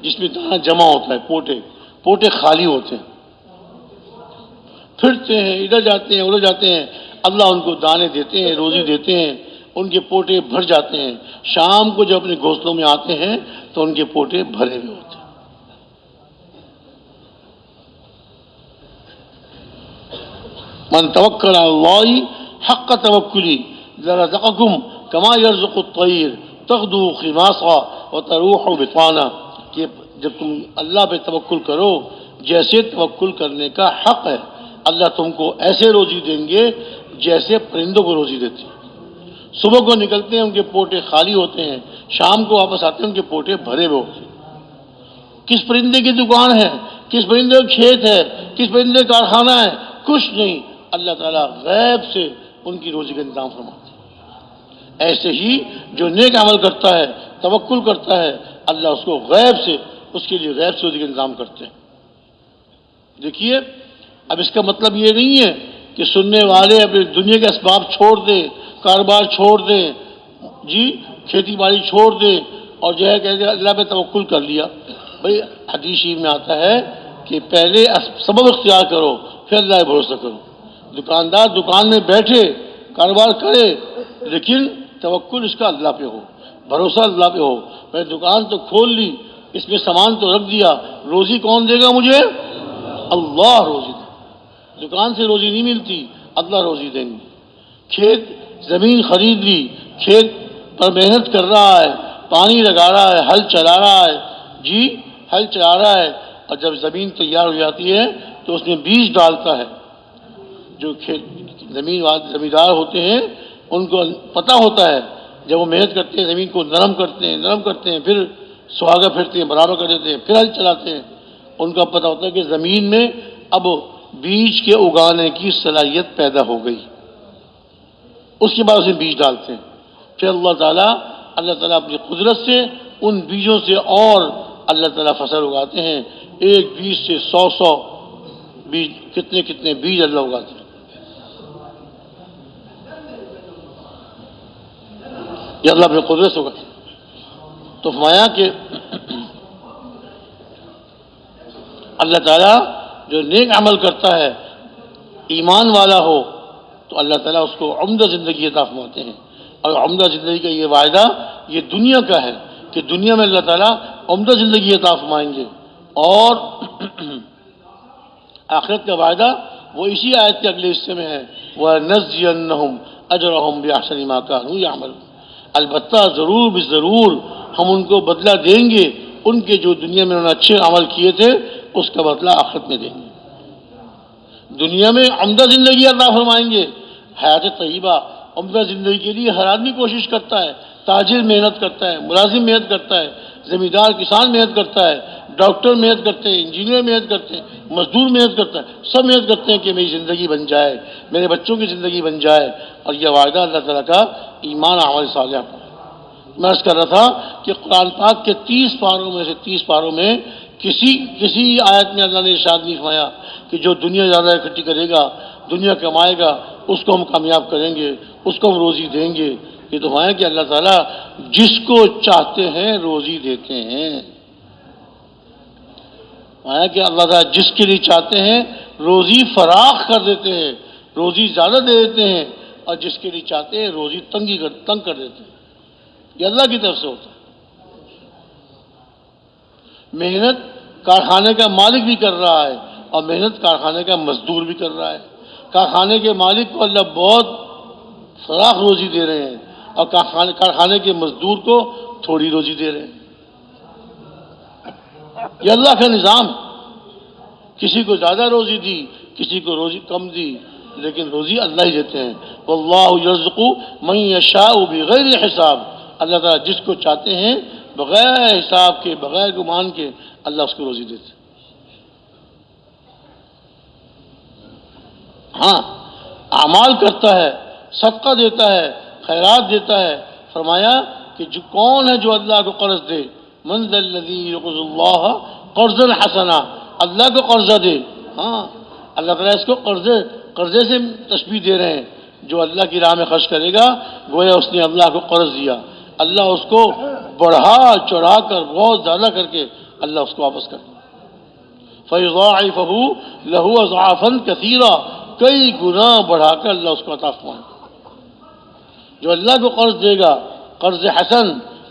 جس میں دانہ جمع ہوتا ہے، پوٹے خالی ہوتے ہیں، پھرتے ہیں، ادھر جاتے ہیں ادھر جاتے ہیں. اللہ ان کو دانے دیتے ہیں، روزی دیتے ہیں، ان کے پوٹے بھر جاتے ہیں. شام کو جب اپنے گھونسلوں میں آتے ہیں تو ان کے پوٹے بھرے ہوئے ہوتے ہیں. من توکل علی اللہ حق توکلی لرزقکم کما یرزق الطیر تغدو خماصا وتروح بطانا. کہ جب تم اللہ پہ توکل کرو جیسے توکل کرنے کا حق ہے، اللہ تم کو ایسے روزی دیں گے جیسے پرندوں کو روزی دیتے ہیں. صبح کو نکلتے ہیں ان کے پوٹے خالی ہوتے ہیں، شام کو واپس آتے ہیں ان کے پوٹے بھرے ہوئے ہوتے ہیں. کس پرندے کی دکان ہے، کس پرندے کا کھیت ہے، کس پرندے کا کارخانہ ہے، کچھ نہیں. اللہ تعالیٰ غیب سے ان کی روزی کا انتظام فرماتے ہیں. ایسے ہی جو نیک عمل کرتا ہے، توکل کرتا ہے، اللہ اس کو غیب سے، اس کے لیے غیب سے روزی کا انتظام کرتے ہیں. دیکھیے اب اس کا مطلب یہ نہیں ہے کہ سننے والے اپنے دنیا کے اسباب چھوڑ دیں، کاروبار چھوڑ دیں، جی کھیتی باڑی چھوڑ دیں اور جو ہے کہ اللہ پہ توکل کر لیا. بھئی حدیث شریف میں آتا ہے کہ پہلے سبب اختیار کرو پھر اللہ پہ بھروسہ کرو. دکاندار دکان میں بیٹھے کاروبار کرے لیکن توکل اس کا اللہ پہ ہو، بھروسہ اللہ پہ ہو. میں دکان تو کھول لی، اس میں سامان تو رکھ دیا، روزی کون دے گا مجھے؟ اللہ روزی دے. دکان سے روزی نہیں ملتی، اللہ روزی دیں گے. کھیت زمین خرید لی، کھیت پر محنت کر رہا ہے، پانی لگا رہا ہے، ہل چلا رہا ہے، جی ہل چلا رہا ہے، اور جب زمین تیار ہو جاتی ہے تو اس میں بیج ڈالتا ہے۔ جو زمیندار ہوتے ہیں ان کو پتہ ہوتا ہے، جب وہ محنت کرتے ہیں زمین کو نرم کرتے ہیں، پھر سہاگا پھرتے ہیں، برابر کر دیتے ہیں، پھر ہل چلاتے ہیں، ان کا پتہ ہوتا ہے کہ زمین میں اب بیج کے اگانے کی صلاحیت پیدا ہو گئی۔ اس کے بعد اسے بیج ڈالتے ہیں، پھر اللہ تعالیٰ اپنی قدرت سے ان بیجوں سے اور اللہ تعالیٰ فصل اگاتے ہیں۔ ایک بیج سے 100 بیج، کتنے بیج اللہ اگاتے ہیں۔ یہ اللہ اپنی قدرت سے اگاتے ہیں۔ تو فرمایا کہ اللہ تعالیٰ جو نیک عمل کرتا ہے، ایمان والا ہو، تو اللہ تعالیٰ اس کو عمدہ زندگی عطا فرماتے ہیں۔ اور عمدہ زندگی کا یہ وعدہ یہ دنیا کا ہے کہ دنیا میں اللہ تعالیٰ عمدہ زندگی عطا فرمائیں گے، اور آخرت کا وعدہ وہ اسی آیت کے اگلے حصے میں ہے، وَنَجْزِيَنَّهُمْ أَجْرَهُمْ بِأَحْسَنِ مَا كَانُوا يَعْمَلُونَ۔ البتہ ضرور ہم ان کو بدلہ دیں گے، ان کے جو دنیا میں انہوں نے اچھے عمل کیے تھے اس کا بدلہ آخرت میں دیں گے۔ دنیا میں عمدہ زندگی عطا فرمائیں گے، حیات طیبہ۔ عمدہ زندگی کے لیے ہر آدمی کوشش کرتا ہے، تاجر محنت کرتا ہے، ملازم محنت کرتا ہے، زمیندار کسان محنت کرتا ہے، ڈاکٹر محنت کرتے ہیں، انجینئر محنت کرتے ہیں، مزدور محنت کرتا ہے، سب محنت کرتے ہیں کہ میری زندگی بن جائے، میرے بچوں کی زندگی بن جائے۔ اور یہ وعدہ اللہ تعالیٰ کا ایمان عمل صالح پر ہے۔ میں عرض کر رہا تھا کہ قرآن پاک کے 30 پاروں میں سے 30 پاروں میں کسی آیت میں اللہ نے ارشاد نہیں فرمایا کہ جو دنیا زیادہ اکٹھی کرے گا، دنیا کمائے گا، اس کو ہم کامیاب کریں گے، اس کو ہم روزی دیں گے۔ یہ تو فرمایا کہ اللہ تعالیٰ جس کو چاہتے ہیں روزی دیتے ہیں۔ فرمایا کہ اللہ تعالیٰ جس کے لیے چاہتے ہیں روزی فراخ کر دیتے ہیں، روزی زیادہ دے دیتے ہیں، اور جس کے لیے چاہتے ہیں روزی تنگ کر دیتے ہیں۔ یہ اللہ کی طرف سے ہوتا ہے۔ محنت کارخانے کا مالک بھی کر رہا ہے، اور محنت کارخانے کا مزدور بھی کر رہا ہے۔ کارخانے کے مالک کو اللہ بہت فراخ روزی دے رہے ہیں، اور کارخانے کے مزدور کو تھوڑی روزی دے رہے ہیں۔ یہ اللہ کا نظام ہے، کسی کو زیادہ روزی دی، کسی کو روزی کم دی، لیکن روزی اللہ ہی دیتے ہیں۔ واللہ یرزق من یشاء بغیر حساب۔ اللہ تعالیٰ جس کو چاہتے ہیں بغیر حساب کے، بغیر گمان کے اللہ اس کو روزی دیتے ہیں۔ ہاں، اعمال کرتا ہے، صدقہ دیتا ہے، خیرات دیتا ہے۔ فرمایا کہ جو کون ہے جو اللہ کو قرض دے، من ذا الذی یقرض اللہ قرضا حسنا، اللہ کو قرضہ دے۔ ہاں، اللہ تعالیٰ اس کو قرضے سے تشبیہ دے رہے ہیں۔ جو اللہ کی راہ میں خرچ کرے گا گویا اس نے اللہ کو قرض دیا، اللہ اس کو بڑھا چڑھا کر بہت زیادہ کر کے اللہ اس کو واپس کر دے۔ فَيُضَاعِفَهُ لَهُ أَضْعَافًا كَثِيرًا، کئی گنا بڑھا کر اللہ اس کو عطا فرمائے۔ جو اللہ کو قرض دے گا، قرض حسن،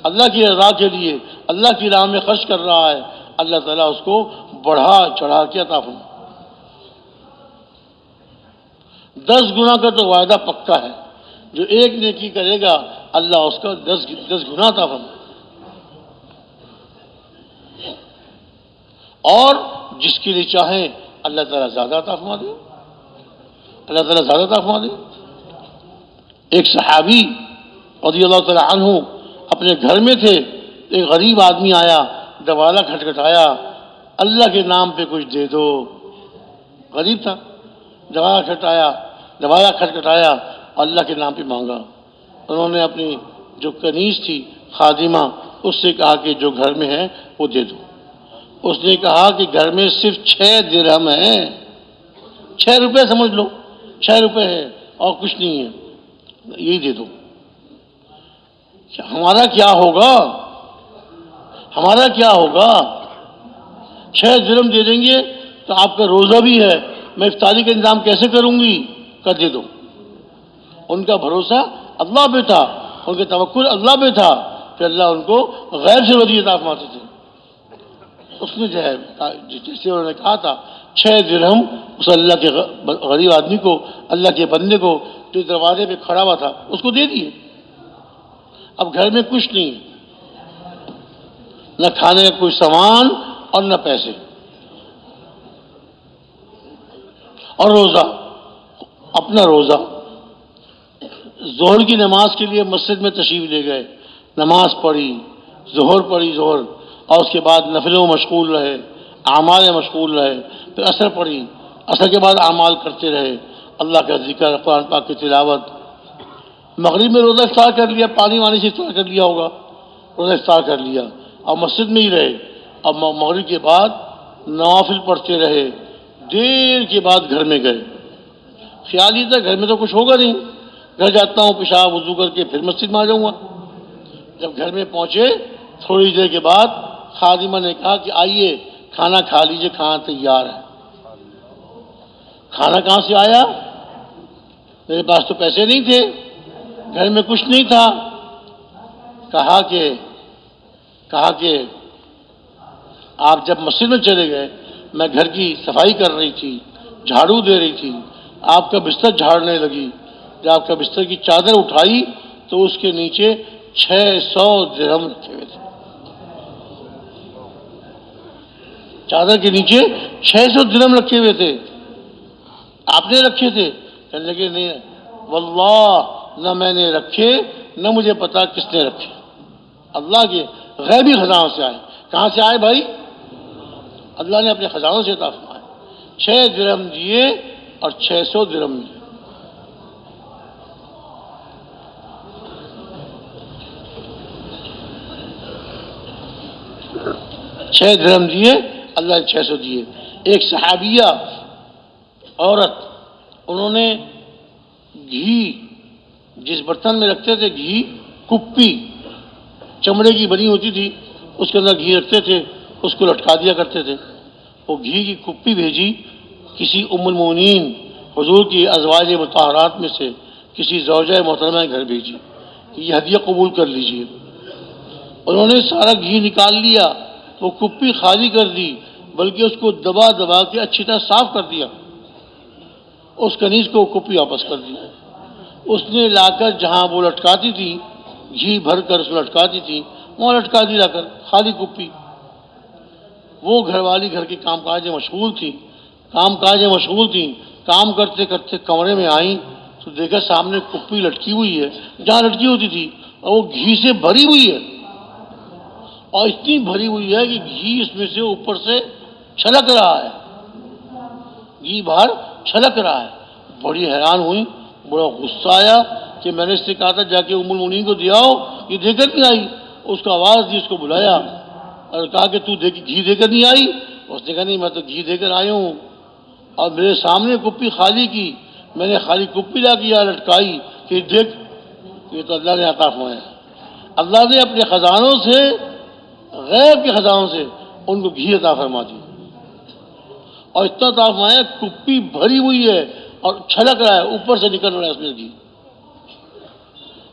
اللہ کی رضا کے لیے اللہ کی راہ میں خرچ کر رہا ہے، اللہ تعالیٰ اس کو بڑھا چڑھا کے عطا فرمائے۔ 10 گنا کا تو وعدہ پکا ہے، جو ایک نیکی کرے گا اللہ اس کا 10 گنا عطا فرمائے۔ اور جس کے لیے چاہیں اللہ تعالیٰ زیادہ عطا فرما دے، اللہ تعالیٰ زیادہ عطا فرما دے۔ ایک صحابی رضی اللہ تعالیٰ عنہ اپنے گھر میں تھے، ایک غریب آدمی آیا، دروازہ کھٹکھٹایا، اللہ کے نام پہ کچھ دے دو۔ غریب تھا، دروازہ کھٹکھٹایا، اللہ کے نام پہ مانگا۔ انہوں نے اپنی جو کنیز تھی خادمہ اس سے کہا کہ جو گھر میں ہے وہ دے دو۔ اس نے کہا کہ گھر میں صرف 6 درہم ہیں، 6 روپے سمجھ لو، 6 روپے ہے اور کچھ نہیں ہے، یہی دے دو۔ ہمارا کیا ہوگا؟ 6 درہم دے دیں گے تو آپ کا روزہ بھی ہے، میں افطاری کا انتظام کیسے کروں گی؟ کر دے دو۔ ان کا بھروسہ اللہ پہ تھا، ان کا توکل اللہ پہ تھا کہ اللہ ان کو غیر سے روزی عطا فرماتے تھے۔ اس نے جو ہے جیسے انہوں نے کہا تھا 6 درہم اس اللہ کے غریب آدمی کو، اللہ کے بندے کو جو دروازے پہ کھڑا ہوا تھا اس کو دے دیے۔ اب گھر میں کچھ نہیں، نہ کھانے کا کوئی سامان اور نہ پیسے، اور روزہ، اپنا روزہ۔ ظہر کی نماز کے لیے مسجد میں تشریف لے گئے، نماز پڑھی، ظہر پڑھی ظہر، اور اس کے بعد نفلوں میں مشغول رہے، اعمال میں مشغول رہے، پھر عصر پڑھی، عصر کے بعد اعمال کرتے رہے، اللہ کا ذکر، قرآن پاک کی تلاوت۔ مغرب میں روزہ افطار کر لیا، پانی وانی سے افطار کر لیا ہوگا، روزہ افطار کر لیا، اور مسجد میں ہی رہے۔ اب مغرب کے بعد نوافل پڑھتے رہے، دیر کے بعد گھر میں گئے، خیال ہی تھا گھر میں تو کچھ ہوگا نہیں، گھر جاتا ہوں پیشاب وضو کر کے پھر مسجد میں آ جاؤں گا۔ جب گھر میں پہنچے تھوڑی دیر کے بعد خادمہ نے کہا کہ آئیے کھانا کھا لیجئے، کھانا تیار ہے۔ کھانا کہاں سے آیا؟ میرے پاس تو پیسے نہیں تھے، گھر میں کچھ نہیں تھا۔ کہا کہ آپ جب مسجد میں چلے گئے، میں گھر کی صفائی کر رہی تھی، جھاڑو دے رہی تھی، آپ کا بستر جھاڑنے لگی، جب آپ کا بستر کی چادر اٹھائی تو اس کے نیچے 600 درہم رکھے ہوئے تھے۔ چادر کے نیچے 600 درہم رکھے ہوئے تھے۔ آپ نے رکھے تھے؟ کہنے لگے نہیں واللہ، نہ میں نے رکھے نہ مجھے پتا کس نے رکھے، اللہ کے غیبی خزانوں سے آئے۔ کہاں سے آئے بھائی؟ اللہ نے اپنے خزانوں سے عطا فرمائے۔ 6 درہم دیے اور 600 درہم دیے۔ 6 درہم دیے، اللہ نے 600 دیے۔ ایک صحابیہ عورت، انہوں نے گھی جس برتن میں رکھتے تھے، گھی کپی چمڑے کی بنی ہوتی تھی، اس کے اندر گھی رکھتے تھے، اس کو لٹکا دیا کرتے تھے۔ وہ گھی کی کپی بھیجی کسی ام المؤمنین حضور کی ازواج مطہرات میں سے کسی زوجہ محترمہ کے گھر بھیجی، یہ ہدیہ قبول کر لیجئے۔ انہوں نے سارا گھی نکال لیا، وہ کپی خالی کر دی، بلکہ اس کو دبا دبا کے اچھی طرح صاف کر دیا، اس کنیز کو کپی واپس کر دی۔ اس نے لا کر جہاں وہ لٹکاتی تھی، گھی بھر کر اس میں لٹکاتی تھی، وہاں لٹکا دی لا کر خالی کپی۔ وہ گھر والی گھر کے کام کاج میں مشغول تھیں، کام کرتے کرتے کمرے میں آئیں تو دیکھا سامنے کپی لٹکی ہوئی ہے جہاں لٹکی ہوتی تھی، اور وہ گھی سے بھری ہوئی ہے، اور اتنی بھری ہوئی ہے کہ گھی اس میں سے اوپر سے چھلک رہا ہے، گھی باہر چھلک رہا ہے۔ بڑی حیران ہوئی، بڑا غصہ آیا کہ میں نے اس سے کہا تھا جا کے ام المؤمنین کو دیا ہو، یہ دے کر نہیں آئی۔ اس کو آواز دی، اس کو بلایا اور کہا کہ تو گھی دے کر نہیں آئی؟ اس نے کہا نہیں، میں تو گھی دے کر آئی ہوں، اور میرے سامنے کپی خالی کی، میں نے خالی کپی لا کے یہاں لٹکائی کہ دیکھ، یہ تو اللہ نے عطا فرمایا۔ اللہ نے اپنے خزانوں سے، غیب کے خزانوں سے ان کو گھی عطا فرما دی، اور اتنا عطا فرمایا کپی بھری ہوئی ہے اور چھلک رہا ہے، اوپر سے نکل رہا ہے اس میں گھی۔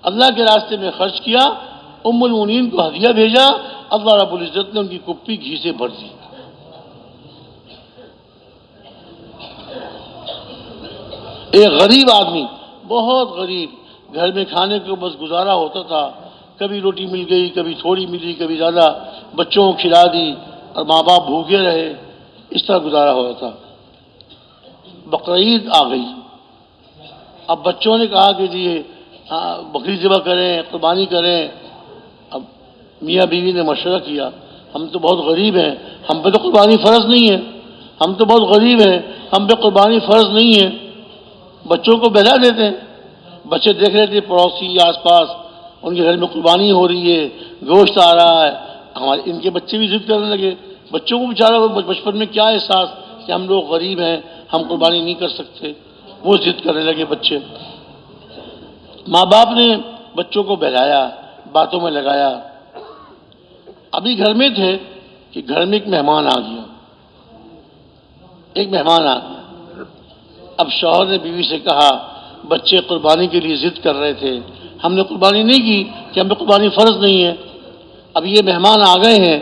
اللہ کے راستے میں خرچ کیا، ام المؤمنین کو ہدیہ بھیجا، اللہ رب العزت نے ان کی کپی گھی سے بھر دی۔ ایک غریب آدمی، بہت غریب، گھر میں کھانے کو بس گزارا ہوتا تھا، کبھی روٹی مل گئی، کبھی تھوڑی ملی، کبھی زیادہ، بچوں کو کھلا دی اور ماں باپ بھوکے رہے، اس طرح گزارا ہوتا تھا۔ بقرعید آ گئی، اب بچوں نے کہا کہ جی بکری ذبح کریں، قربانی کریں۔ اب میاں بیوی نے مشورہ کیا، ہم تو بہت غریب ہیں، ہم پہ تو قربانی فرض نہیں ہے، ہم تو بہت غریب ہیں، ہم پہ قربانی فرض نہیں ہے، بچوں کو بہلا دیتے ہیں۔ بچے دیکھ رہے تھے پڑوسی آس پاس، ان کے گھر میں قربانی ہو رہی ہے، گوشت آ رہا ہے، ہمارے ان کے بچے بھی ضد کرنے لگے۔ بچوں کو بیچارہ بچپن میں کیا احساس کہ ہم لوگ غریب ہیں، ہم قربانی نہیں کر سکتے، وہ ضد کرنے لگے بچے۔ ماں باپ نے بچوں کو بہلایا، باتوں میں لگایا۔ ابھی گھر میں تھے کہ گھر میں ایک مہمان آ گیا، اب شوہر نے بیوی سے کہا بچے قربانی کے لیے ضد کر رہے تھے، ہم نے قربانی نہیں کی کہ ہم پہ قربانی فرض نہیں ہے، اب یہ مہمان آ گئے ہیں،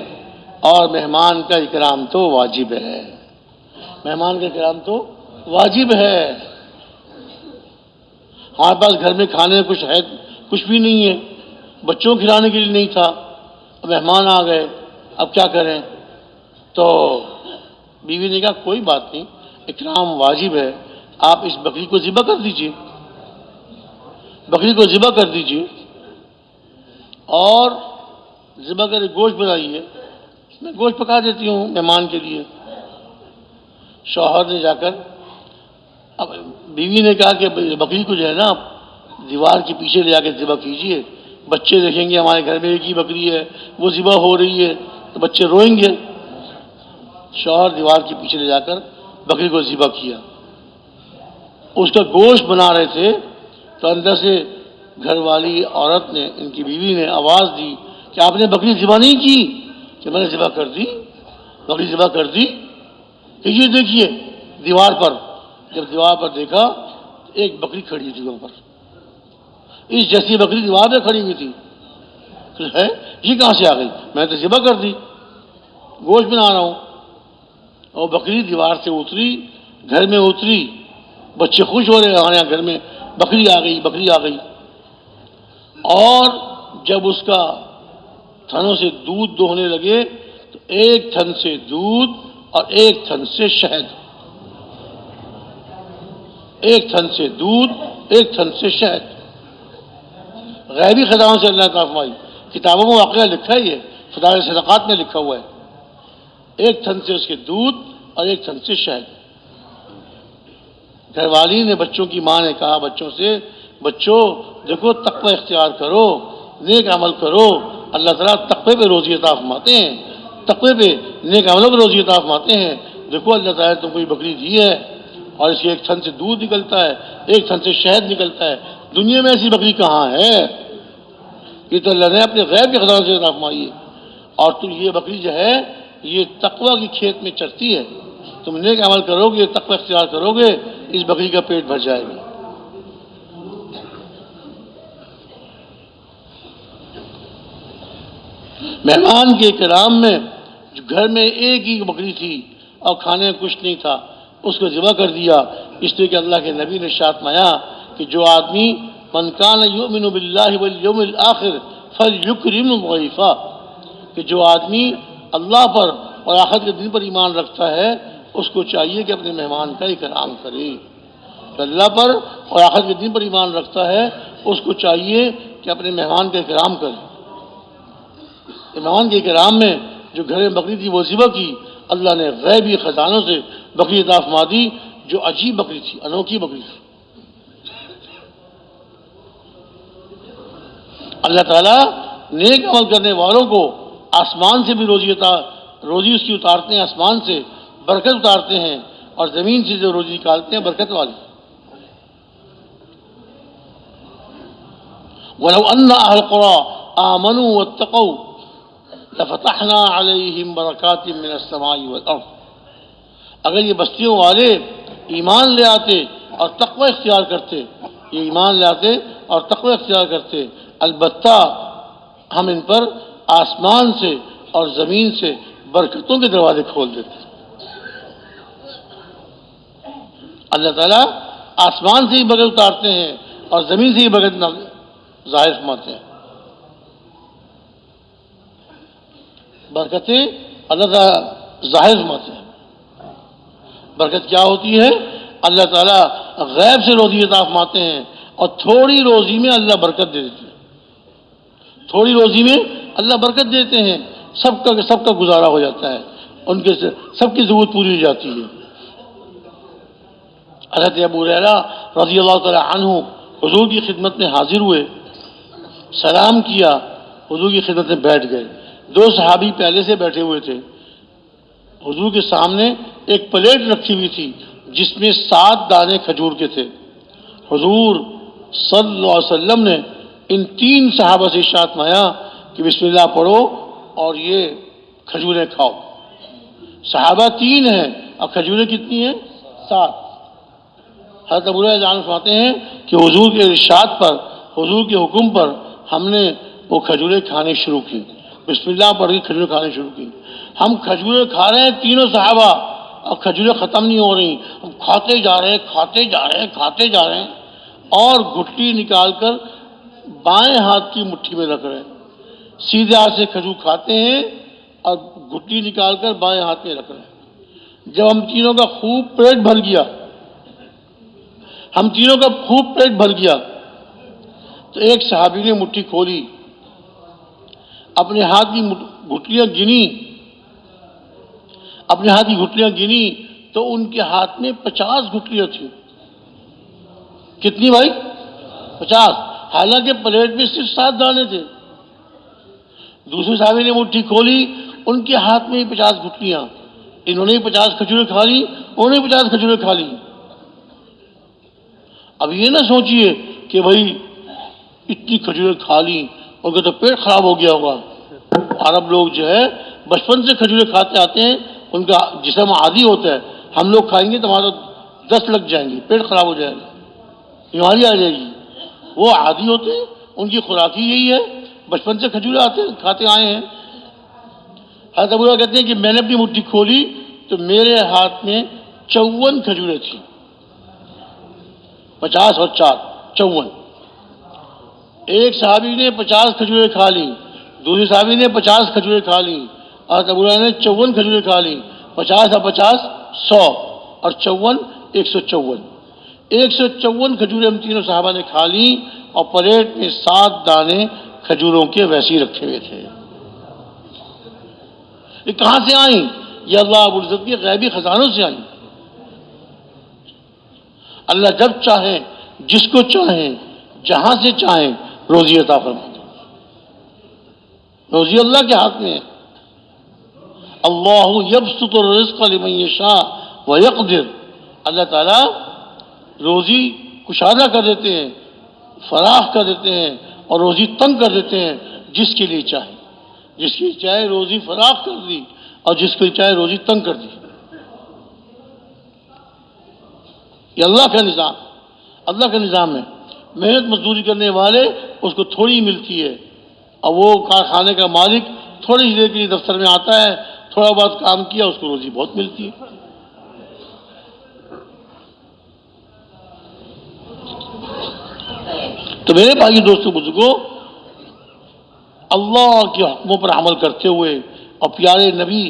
اور مہمان کا اکرام تو واجب ہے، مہمان کا اکرام تو واجب ہے۔ ہمارے پاس گھر میں کھانے کچھ ہے، کچھ بھی نہیں ہے، بچوں کو کھلانے کے لیے نہیں تھا، مہمان آ گئے، اب کیا کریں؟ تو بیوی نے کہا کوئی بات نہیں، اکرام واجب ہے، آپ اس بکری کو ذبح کر دیجئے، بکری کو ذبح کر دیجئے اور ذبح کر گوشت بنائیے، میں گوشت پکا دیتی ہوں مہمان کے لیے۔ شوہر نے جا کر اب بیوی نے کہا کہ بکری کو جو ہے نا دیوار کے پیچھے لے جا کے ذبح کیجئے، بچے دیکھیں گے ہمارے گھر میں ایک ہی بکری ہے، وہ ذبح ہو رہی ہے تو بچے روئیں گے۔ شوہر دیوار کے پیچھے لے جا کر بکری کو ذبح کیا، اس کا گوشت بنا رہے تھے تو اندر سے گھر والی عورت نے، ان کی بیوی نے آواز دی کہ آپ نے بکری ذبح نہیں کی؟ کہ میں نے ذبح کر دی، بکری ذبح کر دی کہ یہ دیکھیے دیوار پر۔ جب دیوار پر دیکھا ایک بکری کھڑی تھی وہاں پر، اس جیسی بکری دیوار پہ کھڑی ہوئی تھی، ہے یہ کہاں سے آ گئی؟ میں نے تو ذبح کر دی، گوشت بنا رہا ہوں۔ اور بکری دیوار سے اتری، گھر میں اتری، بچے خوش ہو رہے ہیں ہمارے یہاں گھر میں بکری آ گئی، بکری آ گئی۔ اور جب اس کا تھنوں سے دودھ دوہنے لگے تو ایک تھن سے دودھ اور ایک تھن سے شہد، ایک تھن سے دودھ ایک تھن سے شہد، غیبی خزانوں سے اللہ تعالیٰ فرمائی، کتابوں میں واقعہ لکھا ہی ہے، فضائل صدقات میں لکھا ہوا ہے، ایک تھن سے اس کے دودھ اور ایک تھن سے شہد۔ گھر والی نے بچوں کی ماں نے کہا بچوں سے، بچوں دیکھو تقوی اختیار کرو، نیک عمل کرو، اللہ تعالیٰ تقوی پہ روزی عطا فرماتے ہیں، تقوی پہ نیک عملوں پہ روزی عطا فرماتے ہیں۔ دیکھو اللہ تعالیٰ نے تم کو یہ بکری دی ہے اور اس کے ایک تھن سے دودھ نکلتا ہے، ایک تھن سے شہد نکلتا ہے، دنیا میں ایسی بکری کہاں ہے؟ یہ تو اللہ نے اپنے غیب کے خزانوں سے عطا فرمائی ہے، اور تم یہ بکری جو ہے یہ تقوی کی کھیت میں چرتی ہے، تم نیک عمل کرو گے، تقوی اختیار کرو گے، اس بکری کا پیٹ بھر جائے گا۔ مہمان کے اکرام میں گھر میں ایک ہی بکری تھی اور کھانے میں کچھ نہیں تھا، اس کو ذبح کر دیا، اس لیے کہ اللہ کے نبی نے ارشاد فرمایا کہ جو آدمی من کان یؤمن باللہ والیوم الآخر فلیکرم ضیفہ، کہ جو آدمی اللہ پر اور آخرت کے دن پر ایمان رکھتا ہے اس کو چاہیے کہ اپنے مہمان کا اکرام کرے۔ جو اللہ پر اور آخرت کے دن پر ایمان رکھتا ہے اس کو چاہیے کہ اپنے مہمان کا اکرام کرے۔ مہمان کے اکرام میں جو گھر میں بکری تھی وہ ذبح کی، اللہ نے غیبی خزانوں سے بکری عطا فرما دی، جو عجیب بکری تھی، انوکھی بکری تھی۔ اللہ تعالیٰ نیک عمل کرنے والوں کو آسمان سے بھی روزی اس کی اتارتے ہیں، آسمان سے برکت اتارتے ہیں، اور زمین سے جو روزی نکالتے ہیں برکت والی۔ وَلَوْ أَنَّ أَهْلَ الْقُرَىٰ آمَنُوا وَاتَّقَوْا لَفَتَحْنَا عَلَيْهِمْ بَرَكَاتٍ مِّنَ السَّمَاءِ وَالْأَرْضِ، اگر یہ بستیوں والے ایمان لے آتے اور تقوی اختیار کرتے، یہ ایمان لے آتے اور تقوی اختیار کرتے، البتہ ہم ان پر آسمان سے اور زمین سے برکتوں کے دروازے کھول دیتے۔ اللہ تعالیٰ آسمان سے ہی برکت اتارتے ہیں اور زمین سے ہی برکت ظاہر فرماتے ہیں۔ برکتیں اللہ تعالیٰ ظاہر فرماتے ہیں۔ برکت کیا ہوتی ہے؟ اللہ تعالیٰ غیب سے روزی عطا فرماتے ہیں، اور تھوڑی روزی میں اللہ برکت دے دیتے ہیں، تھوڑی روزی میں اللہ برکت دیتے ہیں، سب کا گزارا ہو جاتا ہے، ان کے سب کی ضرورت پوری ہو جاتی ہے۔ حضرت ابو ہریرہ رضی اللہ تعالی عنہ حضور کی خدمت میں حاضر ہوئے، سلام کیا، حضور کی خدمت میں بیٹھ گئے۔ دو صحابی پہلے سے بیٹھے ہوئے تھے، حضور کے سامنے ایک پلیٹ رکھی ہوئی تھی جس میں 7 دانے کھجور کے تھے۔ حضور صلی اللہ علیہ وسلم نے ان 3 صحابہ سے ارشاد فرمایا کہ بسم اللہ پڑھو اور یہ کھجوریں کھاؤ۔ صحابہ 3 ہیں اور کھجوریں کتنی ہیں؟ 7۔ حضرت ابو ہریرہ جان فرماتے ہیں کہ حضور کے ارشاد پر، حضور کے حکم پر ہم نے وہ کھجوریں کھانے شروع کی۔ بسم اللہ پڑھ کے کھجوریں کھانے شروع کی. ہم کھجوریں کھا رہے ہیں تینوں صحابہ، اور کھجوریں ختم نہیں ہو رہی، ہم کھاتے جا رہے ہیں کھاتے جا رہے ہیں کھاتے جا رہے ہیں، اور گھٹی نکال کر بائیں ہاتھ کی مٹھی میں رکھ رہے ہیں. سیدھے ہاتھ سے کھجور کھاتے ہیں اور گھٹی نکال کر بائیں ہاتھ میں رکھ رہے ہیں. جب ہم تینوں کا خوب پیٹ بھر گیا، ہم تینوں کا خوب پیٹ بھر گیا، تو ایک صحابی نے مٹھی کھولی، اپنے ہاتھ کی گھٹلیاں گنی، اپنے ہاتھ کی گھٹلیاں گنی تو ان کے ہاتھ میں 50 گھٹلیاں تھیں. کتنی بھائی؟ 50. حالانکہ پلیٹ میں صرف 7 دانے تھے. دوسرے صحابی نے مٹھی کھولی، ان کے ہاتھ میں 50 گھٹلیاں. انہوں نے 50 کھجوریں کھا لی، انہوں نے 50 کھجوریں کھا لی. اب یہ نہ سوچئے کہ بھائی اتنی کھجوریں کھا لی ان کا تو پیٹ خراب ہو گیا ہوگا. عرب لوگ جو ہے بچپن سے کھجوریں کھاتے آتے ہیں، ان کا جسم عادی ہوتا ہے. ہم لوگ کھائیں گے تو ہمارا 10 لگ جائیں گے، پیٹ خراب ہو جائے گا، بیماری آ جائے گی. وہ عادی ہوتے ہیں، ان کی خوراک ہی یہی ہے، بچپن سے کھجوریں کھاتے آئے ہیں. حضرت ابو ہریرہ کہتے ہیں کہ میں نے اپنی مٹھی کھولی تو میرے ہاتھ میں 54 کھجوریں تھیں. 50 اور 4 54. ایک صحابی نے 50 کھجوریں کھا لی، دوسرے صحابی نے 50 کھجوریں کھا لی، حضرت ابو ہریرہ نے 54 کھجوریں کھا لی. 50 اور 50 100 اور 54 154. 154 کھجوریں ہم تینوں صحابہ نے کھا لی، اور پلیٹ میں 7 دانے کھجوروں کے ویسے ہی رکھے ہوئے تھے. یہ کہاں سے آئیں؟ یہ اللہ رب العزت کے غیبی خزانوں سے آئیں. اللہ جب چاہیں، جس کو چاہیں، جہاں سے چاہیں روزی عطا فرماتے ہیں. روزی اللہ کے ہاتھ میں ہے. اللہ یبسط الرزق لمن یشاء ویقدر. اللہ تعالیٰ روزی کشادہ کر دیتے ہیں، فراخ کر دیتے ہیں، اور روزی تنگ کر دیتے ہیں جس کے لیے چاہے. جس کی چاہے روزی فراخ کر دی، اور جس کی چاہے روزی تنگ کر دی. یہ اللہ کا نظام، اللہ کا نظام ہے. محنت مزدوری کرنے والے اس کو تھوڑی ملتی ہے، اور وہ کارخانے کا مالک تھوڑی دیر کے لیے دفتر میں آتا ہے، تھوڑا بہت کام کیا، اس کو روزی بہت ملتی ہے. تو میرے بھائی دوستوں بزرگوں، اللہ کے حکموں پر عمل کرتے ہوئے اور پیارے نبی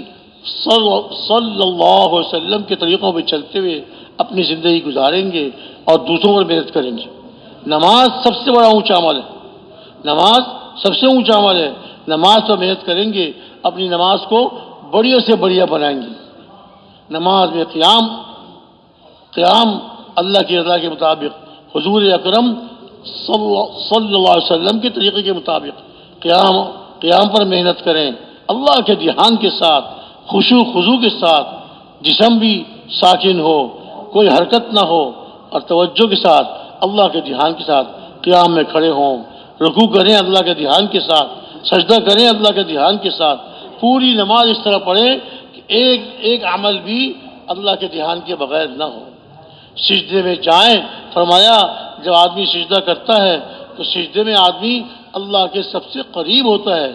صلی اللہ علیہ وسلم کے طریقوں پہ چلتے ہوئے اپنی زندگی گزاریں گے اور دوسروں پر محنت کریں گے. نماز سب سے بڑا اونچا عمل ہے. نماز سب سے اونچا عمل ہے. نماز پر محنت کریں گے، اپنی نماز کو بڑھیا سے بڑھیا بنائیں گے. نماز میں قیام اللہ کی رضا کے مطابق، حضور اکرم صلی اللہ علیہ وسلم کے طریقے کے مطابق قیام پر محنت کریں. اللہ کے دھیان کے ساتھ، خشوع خضوع کے ساتھ، جسم بھی ساکن ہو، کوئی حرکت نہ ہو، اور توجہ کے ساتھ اللہ کے دھیان کے ساتھ قیام میں کھڑے ہوں. رکوع کریں اللہ کے دھیان کے ساتھ، سجدہ کریں اللہ کے دھیان کے ساتھ. پوری نماز اس طرح پڑھیں کہ ایک عمل بھی اللہ کے دھیان کے بغیر نہ ہو. سجدے میں جائیں، فرمایا جب آدمی سجدہ کرتا ہے تو سجدے میں آدمی اللہ کے سب سے قریب ہوتا ہے.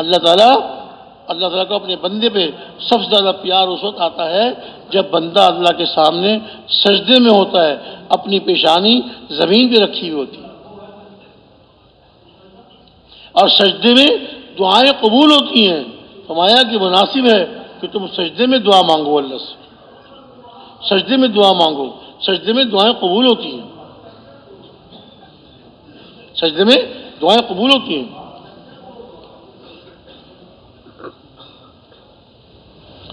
اللہ تعالیٰ کو اپنے بندے پہ سب سے زیادہ پیار اس وقت آتا ہے جب بندہ اللہ کے سامنے سجدے میں ہوتا ہے، اپنی پیشانی زمین پہ رکھی ہوئی ہوتی ہے، اور سجدے میں دعائیں قبول ہوتی ہیں. فرمایا کہ مناسب ہے کہ تم سجدے میں دعا مانگو اللہ سے. سجدے میں دعا مانگو، سجدے میں دعائیں قبول ہوتی ہیں. سجدے میں دعائیں قبول ہوتی ہیں.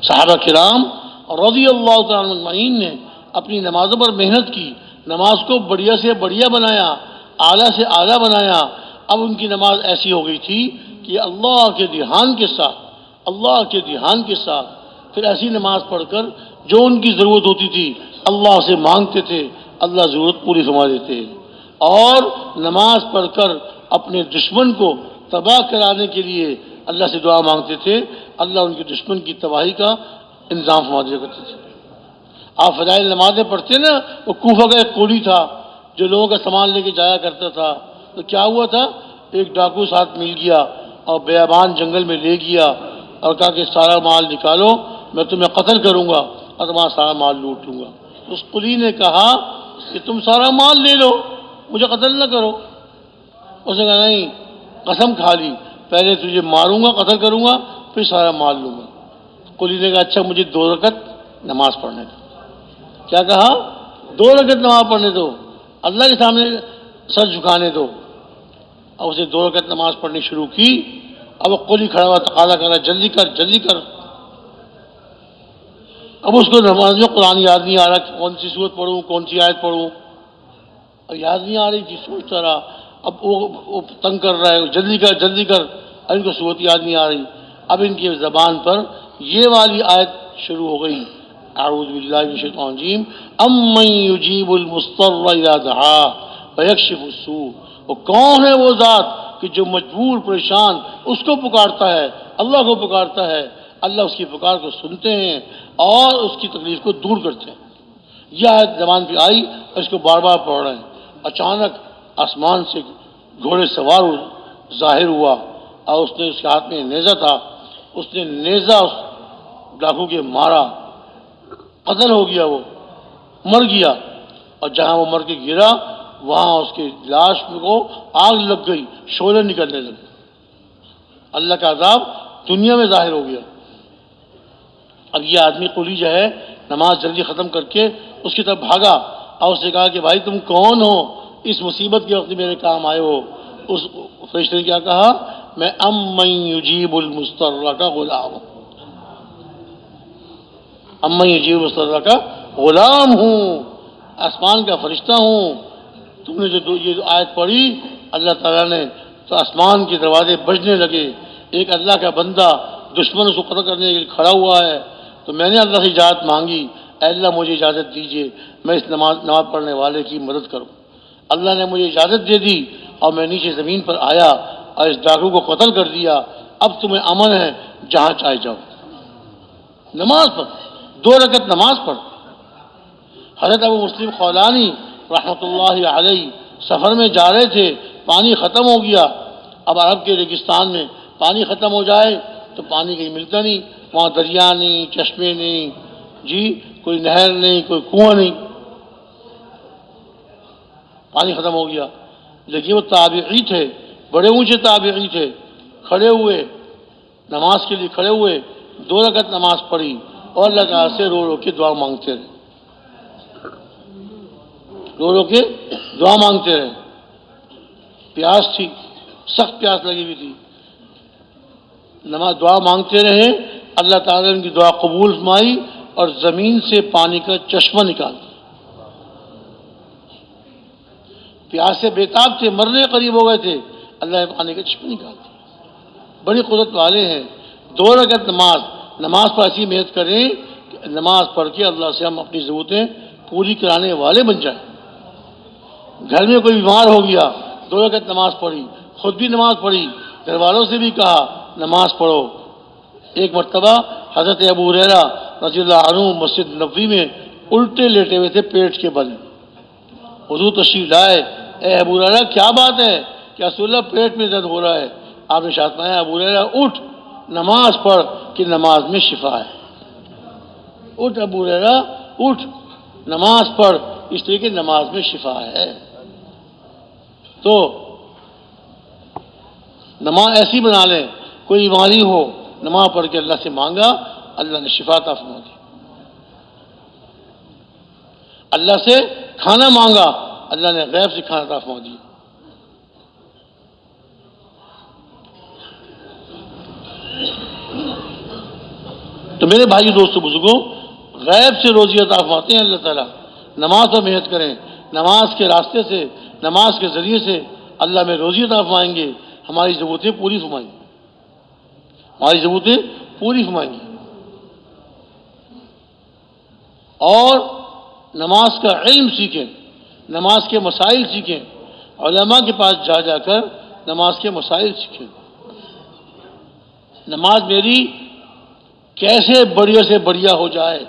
صحابہ کرام رضی اللہ تعالیٰ عنہم اجمعین نے اپنی نمازوں پر محنت کی، نماز کو بڑھیا سے بڑھیا بنایا، اعلیٰ سے اعلیٰ بنایا. اب ان کی نماز ایسی ہو گئی تھی کہ اللہ کے دھیان کے ساتھ پھر ایسی نماز پڑھ کر جو ان کی ضرورت ہوتی تھی اللہ سے مانگتے تھے، اللہ ضرورت پوری فرما دیتے. اور نماز پڑھ کر اپنے دشمن کو تباہ کرانے کے لیے اللہ سے دعا مانگتے تھے، اللہ ان کے دشمن کی تباہی کا انتظام فرما دیا کرتے تھے. آپ فضائل نمازیں پڑھتے نا، وہ کوفہ کا ایک کولی تھا جو لوگوں کا سامان لے کے جایا کرتا تھا. تو کیا ہوا تھا، ایک ڈاکو ساتھ مل گیا، اور بیابان جنگل میں لے گیا اور کہا کہ سارا مال نکالو، میں تمہیں قتل کروں گا اور تمہارا سارا مال لوٹ لوں گا۔ اس قلی نے کہا کہ تم سارا مال لے لو، مجھے قتل نہ کرو۔ اس نے کہا نہیں، قسم کھا لی، پہلے تجھے ماروں گا، قتل کروں گا، پھر سارا مال لوں گا۔ قلی نے کہا اچھا مجھے 2 رکعت نماز پڑھنے دو۔ کیا کہا؟ 2 رکعت نماز پڑھنے دو، اللہ کے سامنے سر جھکانے دو۔ اب اسے 2 رکعت نماز پڑھنی شروع کی۔ اب وہ قلی کھڑا ہوا تقاضا کر رہا جلدی کر جلدی کر۔ اب اس کو نماز میں قرآن یاد نہیں آ رہا کہ کون سی سورت پڑھوں، کون سی آیت پڑھوں، اور یاد نہیں آ رہی تھی، سوچتا رہا۔ اب وہ تنگ کر رہا ہے، جلدی کر جلدی کر، اب ان کو صورت یاد نہیں آ رہی۔ اب ان کی زبان پر یہ والی آیت شروع ہو گئی، اعوذ باللہ من الشیطان الرجیم، امن یجیب المضطر اذا دعا ویکشف السوء۔ وہ کون ہے وہ ذات کہ جو مجبور پریشان اس کو پکارتا ہے، اللہ کو پکارتا ہے، اللہ اس کی پکار کو سنتے ہیں اور اس کی تکلیف کو دور کرتے ہیں۔ یہ آیت زبان پہ آئی اور اس کو بار بار پڑھ رہے ہیں۔ اچانک آسمان سے گھوڑے سوار ظاہر ہوا اور اس نے اس کے ہاتھ میں نیزہ تھا، اس نے نیزہ اس ڈاکو کے مارا، قتل ہو گیا، وہ مر گیا، اور جہاں وہ مر کے گرا وہاں اس کی لاش کو آگ لگ گئی، شعلے نکلنے لگے۔ اللہ کا عذاب دنیا میں ظاہر ہو گیا۔ اب یہ آدمی قلی جو ہے نماز جلدی ختم کر کے اس کی طرف بھاگا اور اس نے کہا کہ بھائی تم کون ہو، اس مصیبت کے وقت میرے کام آئے ہو۔ اس فرشتے نے کیا کہا؟ میں امن یجیب المضطر کا غلام ہوں، امن یجیب المضطر کا غلام ہوں، آسمان کا فرشتہ ہوں۔ تم نے جو یہ آیت پڑھی اللہ تعالیٰ نے، تو آسمان کے دروازے بجنے لگے۔ ایک اللہ کا بندہ دشمن اس کو قتل کرنے کے لیے کھڑا ہوا ہے، تو میں نے اللہ سے اجازت مانگی، اے اللہ مجھے اجازت دیجیے میں اس نماز پڑھنے والے کی مدد کروں۔ اللہ نے مجھے اجازت دے دی اور میں نیچے زمین پر آیا اور اس ڈاکو کو قتل کر دیا۔ اب تمہیں امن ہے، جہاں چاہے جاؤ۔ نماز پڑھ، 2 رکعت نماز پڑھ۔ حضرت ابو مسلم خولانی رحمۃ اللہ علیہ سفر میں جا رہے تھے، پانی ختم ہو گیا۔ اب عرب کے ریگستان میں پانی ختم ہو جائے تو پانی کہیں ملتا نہیں، وہاں دریا نہیں، چشمے نہیں، جی کوئی نہر نہیں، کوئی کنواں نہیں، پانی ختم ہو گیا۔ لیکن وہ تابعی تھے، بڑے اونچے تابعی تھے، کھڑے ہوئے نماز کے لیے کھڑے ہوئے، 2 رکعت نماز پڑھی اور اللہ تعالیٰ سے رو رو کے دعا مانگتے رہے، رو رو کے دعا مانگتے رہے۔ پیاس تھی، سخت پیاس لگی ہوئی تھی، نماز دعا مانگتے رہے، اللہ تعالیٰ نے ان کی دعا قبول فرمائی اور زمین سے پانی کا چشمہ نکال دیا۔ پیاس سے بےتاب تھے، مرنے قریب ہو گئے تھے، اللہ نے پانی کا چشمہ نکال دیا۔ بڑی قدرت والے ہیں۔ 2 رکعت نماز پر ایسی محنت کریں کہ نماز پڑھ کے اللہ سے ہم اپنی ضرورتیں پوری کرانے والے بن جائیں۔ گھر میں کوئی بیمار ہو گیا، 2 رکعت نماز پڑھی، خود بھی نماز پڑھی، گھر والوں سے بھی کہا نماز پڑھو۔ ایک مرتبہ حضرت ابو ہریرہ رضی اللہ عنہ مسجد نبوی میں الٹے لیٹے ہوئے تھے پیٹ کے بل۔ حضور تشریف لائے، اے ابو ہریرہ کیا بات ہے کہ رسول اللہ پیٹ میں درد ہو رہا ہے؟ آپ نے ارشاد فرمایا ابو ہریرہ اٹھ، نماز پڑھ کہ نماز میں شفا ہے۔ اٹھ ابو ہریرہ اٹھ، نماز پڑھ، اس طرح کی نماز میں شفا ہے۔ تو نماز ایسی بنا لیں، کوئی بیماری ہو نماز پڑھ کے اللہ سے مانگا، اللہ نے شفا عطا فرما دی۔ اللہ سے کھانا مانگا، اللہ نے غیب سے کھانا عطا فرما دیا۔ تو میرے بھائی دوستو بزرگوں، غیب سے روزی عطا فرماتے ہیں اللہ تعالیٰ۔ نماز پر محنت کریں، نماز کے راستے سے، نماز کے ذریعے سے اللہ میں روزی عطا فرمائیں گے، ہماری ضرورتیں پوری فرمائیں گے، ہماری ضرورتیں پوری فرمائیں گے۔ اور نماز کا علم سیکھیں، نماز کے مسائل سیکھیں، علماء کے پاس جا جا کر نماز کے مسائل سیکھیں۔ نماز میری کیسے بڑھیا سے بڑھیا ہو جائے،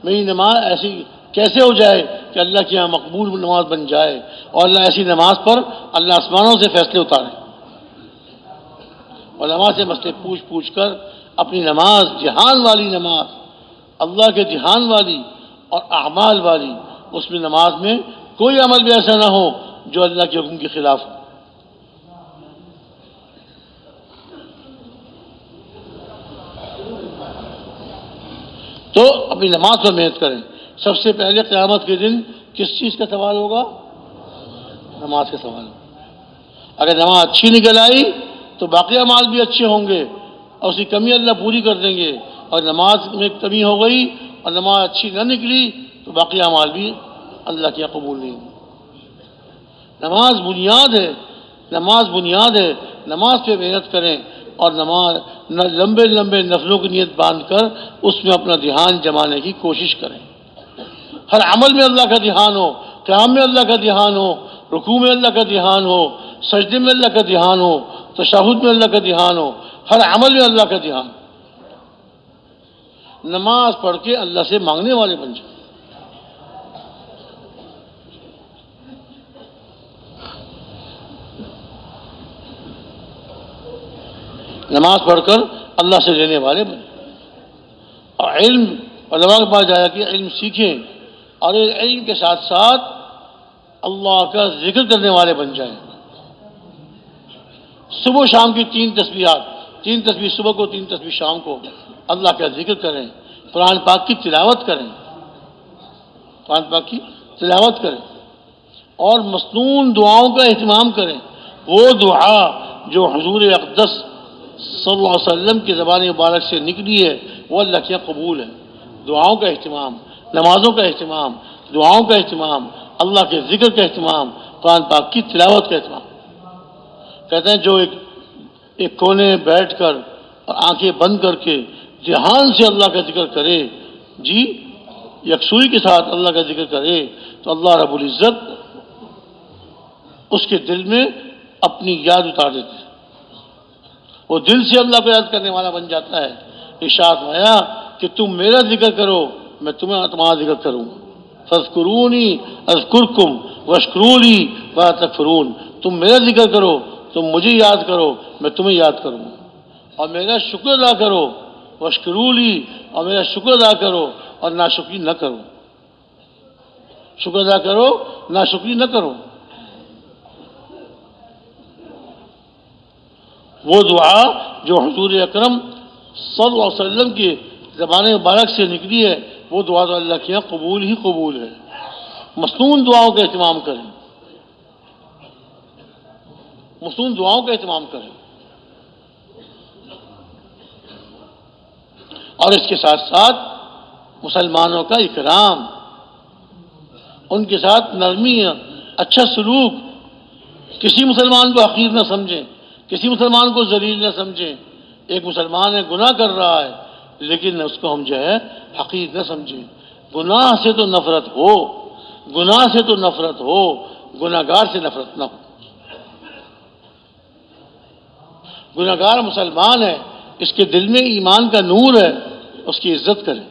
میری نماز ایسی کیسے ہو جائے کہ اللہ کی یہاں مقبول نماز بن جائے، اور اللہ ایسی نماز پر اللہ آسمانوں سے فیصلے اتارے۔ علماء سے مسئلے پوچھ کر اپنی نماز، دھیان والی نماز، اللہ کے دھیان والی اور اعمال والی، اس میں نماز میں کوئی عمل بھی ایسا نہ ہو جو اللہ کے حکم کے خلاف ہو۔ تو اپنی نماز پر محنت کریں۔ سب سے پہلے قیامت کے دن کس چیز کا سوال ہوگا؟ نماز کا سوال ہوگا۔ اگر نماز اچھی نکل آئی تو باقی اعمال بھی اچھے ہوں گے اور اس کی کمی اللہ پوری کر دیں گے، اور نماز میں کمی ہو گئی اور نماز اچھی نہ نکلی تو باقی اعمال بھی اللہ کے قبول نہیں ہوں۔ نماز بنیاد ہے، نماز بنیاد ہے، نماز پہ محنت کریں اور نماز لمبے لمبے نفلوں کی نیت باندھ کر اس میں اپنا دھیان جمانے کی کوشش کریں۔ ہر عمل میں اللہ کا دھیان ہو، قیام میں اللہ کا دھیان ہو، رکوع میں اللہ کا دھیان ہو، سجدے میں اللہ کا دھیان ہو، تشہد میں اللہ کا دھیان ہو، ہر عمل میں اللہ کا دھیان۔ نماز پڑھ کے اللہ سے مانگنے والے بن جائیں۔ نماز پڑھ کر اللہ سے لینے والے بن جائیں، اور علم علماء کے پاس جایا کہ علم سیکھیں اور علم کے ساتھ ساتھ اللہ کا ذکر کرنے والے بن جائیں۔ صبح و شام کی 3 تسبیحات، 3 تسبیح صبح کو، 3 تسبیح شام کو اللہ کا ذکر کریں، قرآن پاک کی تلاوت کریں، قرآن پاک کی تلاوت کریں اور مسنون دعاؤں کا اہتمام کریں۔ وہ دعا جو حضور اقدس صلی اللہ علیہ وسلم کی زبان مبارک سے نکلی ہے وہ اللہ کے یہاں قبول ہے۔ دعاؤں کا اہتمام، نمازوں کا اہتمام، دعاؤں کا اہتمام، اللہ کے ذکر کا اہتمام، قرآن پاک کی تلاوت کا اہتمام۔ کہتے ہیں جو ایک کونے میں بیٹھ کر اور آنکھیں بند کر کے دھیان سے اللہ کا ذکر کرے، جی یکسوئی کے ساتھ اللہ کا ذکر کرے، تو اللہ رب العزت اس کے دل میں اپنی یاد اتار دیتے ہیں، وہ دل سے اللہ کو یاد کرنے والا بن جاتا ہے۔ ارشاد فرمایا کہ تم میرا ذکر کرو میں تمہارا ذکر کروں، فاذکرونی اذکرکم واشکروا لی ولا تکفرون۔ تم میرا ذکر کرو، تم مجھے یاد کرو، میں تمہیں یاد کروں، اور میرا شکر ادا کرو، واشکروا لی، اور میرا شکر ادا کرو اور ناشکری نہ کرو۔ شکر ادا کرو، ناشکری نہ کرو۔ وہ دعا جو حضور اکرم صلی اللہ علیہ وسلم کی زبان مبارک سے نکلی ہے وہ دعا تو اللہ کے یہاں قبول ہی قبول ہے۔ مسنون دعاؤں کا اہتمام کریں، مسنون دعاؤں کا اہتمام کریں، اور اس کے ساتھ ساتھ مسلمانوں کا اکرام، ان کے ساتھ نرمی، اچھا سلوک، کسی مسلمان کو حقیر نہ سمجھیں، کسی مسلمان کو ذلیل نہ سمجھیں۔ ایک مسلمان ہے گناہ کر رہا ہے لیکن اس کو ہم جو ہے حقیر نہ سمجھیں۔ گناہ سے تو نفرت ہو، گناہ سے تو نفرت ہو، گناہ گار سے نفرت نہ ہو۔ گناہ گار مسلمان ہے، اس کے دل میں ایمان کا نور ہے، اس کی عزت کریں۔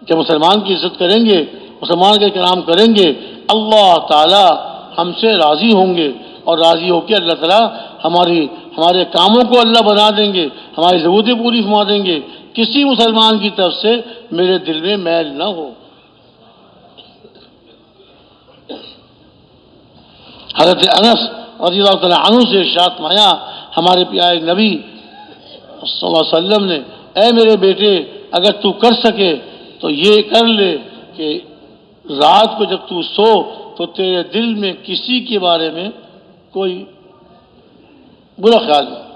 جب مسلمان کی عزت کریں گے، مسلمان کا اکرام کریں گے، اللہ تعالی ہم سے راضی ہوں گے، اور راضی ہو کے اللہ تعالیٰ ہمارے کاموں کو اللہ بنا دیں گے، ہماری ضرورتیں پوری فرما دیں گے۔ کسی مسلمان کی طرف سے میرے دل میں میل نہ ہو۔ حضرت انس رضی اللہ تعالیٰ عنہ سے ارشاد فرمایا ہمارے پیارے نبی صلی اللہ علیہ وسلم نے، اے میرے بیٹے اگر تو کر سکے تو یہ کر لے کہ رات کو جب تو سو تو تیرے دل میں کسی کے بارے میں کوئی برا خیال نہیں،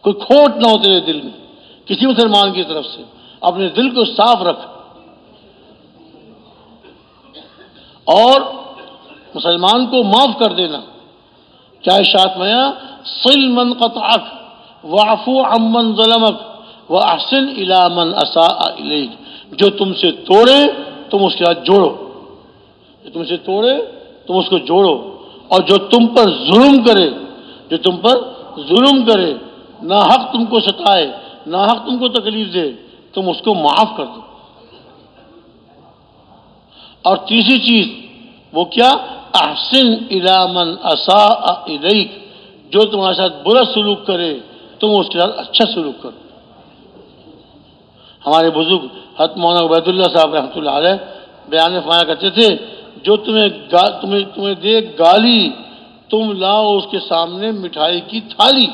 کوئی کھوٹ نہ ہو تیرے دل میں کسی مسلمان کی طرف سے۔ اپنے دل کو صاف رکھ، اور مسلمان کو معاف کر دینا۔ کیا ارشاد فرمایا، صل من قطعک واعفو عمن ظلمک واحسن الی من اساء الیک۔ جو تم سے توڑے تم اس کے ساتھ جوڑو، جو تم سے توڑے تم اس کو جوڑو، اور جو تم پر ظلم کرے، جو تم پر ظلم کرے، ناحق تم کو ستائے، ناحق تم کو تکلیف دے، تم اس کو معاف کر دو۔ اور تیسری چیز وہ کیا، احسن الی من اساء الیک، جو تمہارے ساتھ برا سلوک کرے تم اس کے ساتھ اچھا سلوک کرو۔ ہمارے بزرگ حضرت مولانا عبید اللہ صاحب رحمۃ اللہ علیہ بیان میں فرمایا کرتے تھے، جو تمہیں دے گالی تم لاؤ اس کے سامنے مٹھائی کی تھالی۔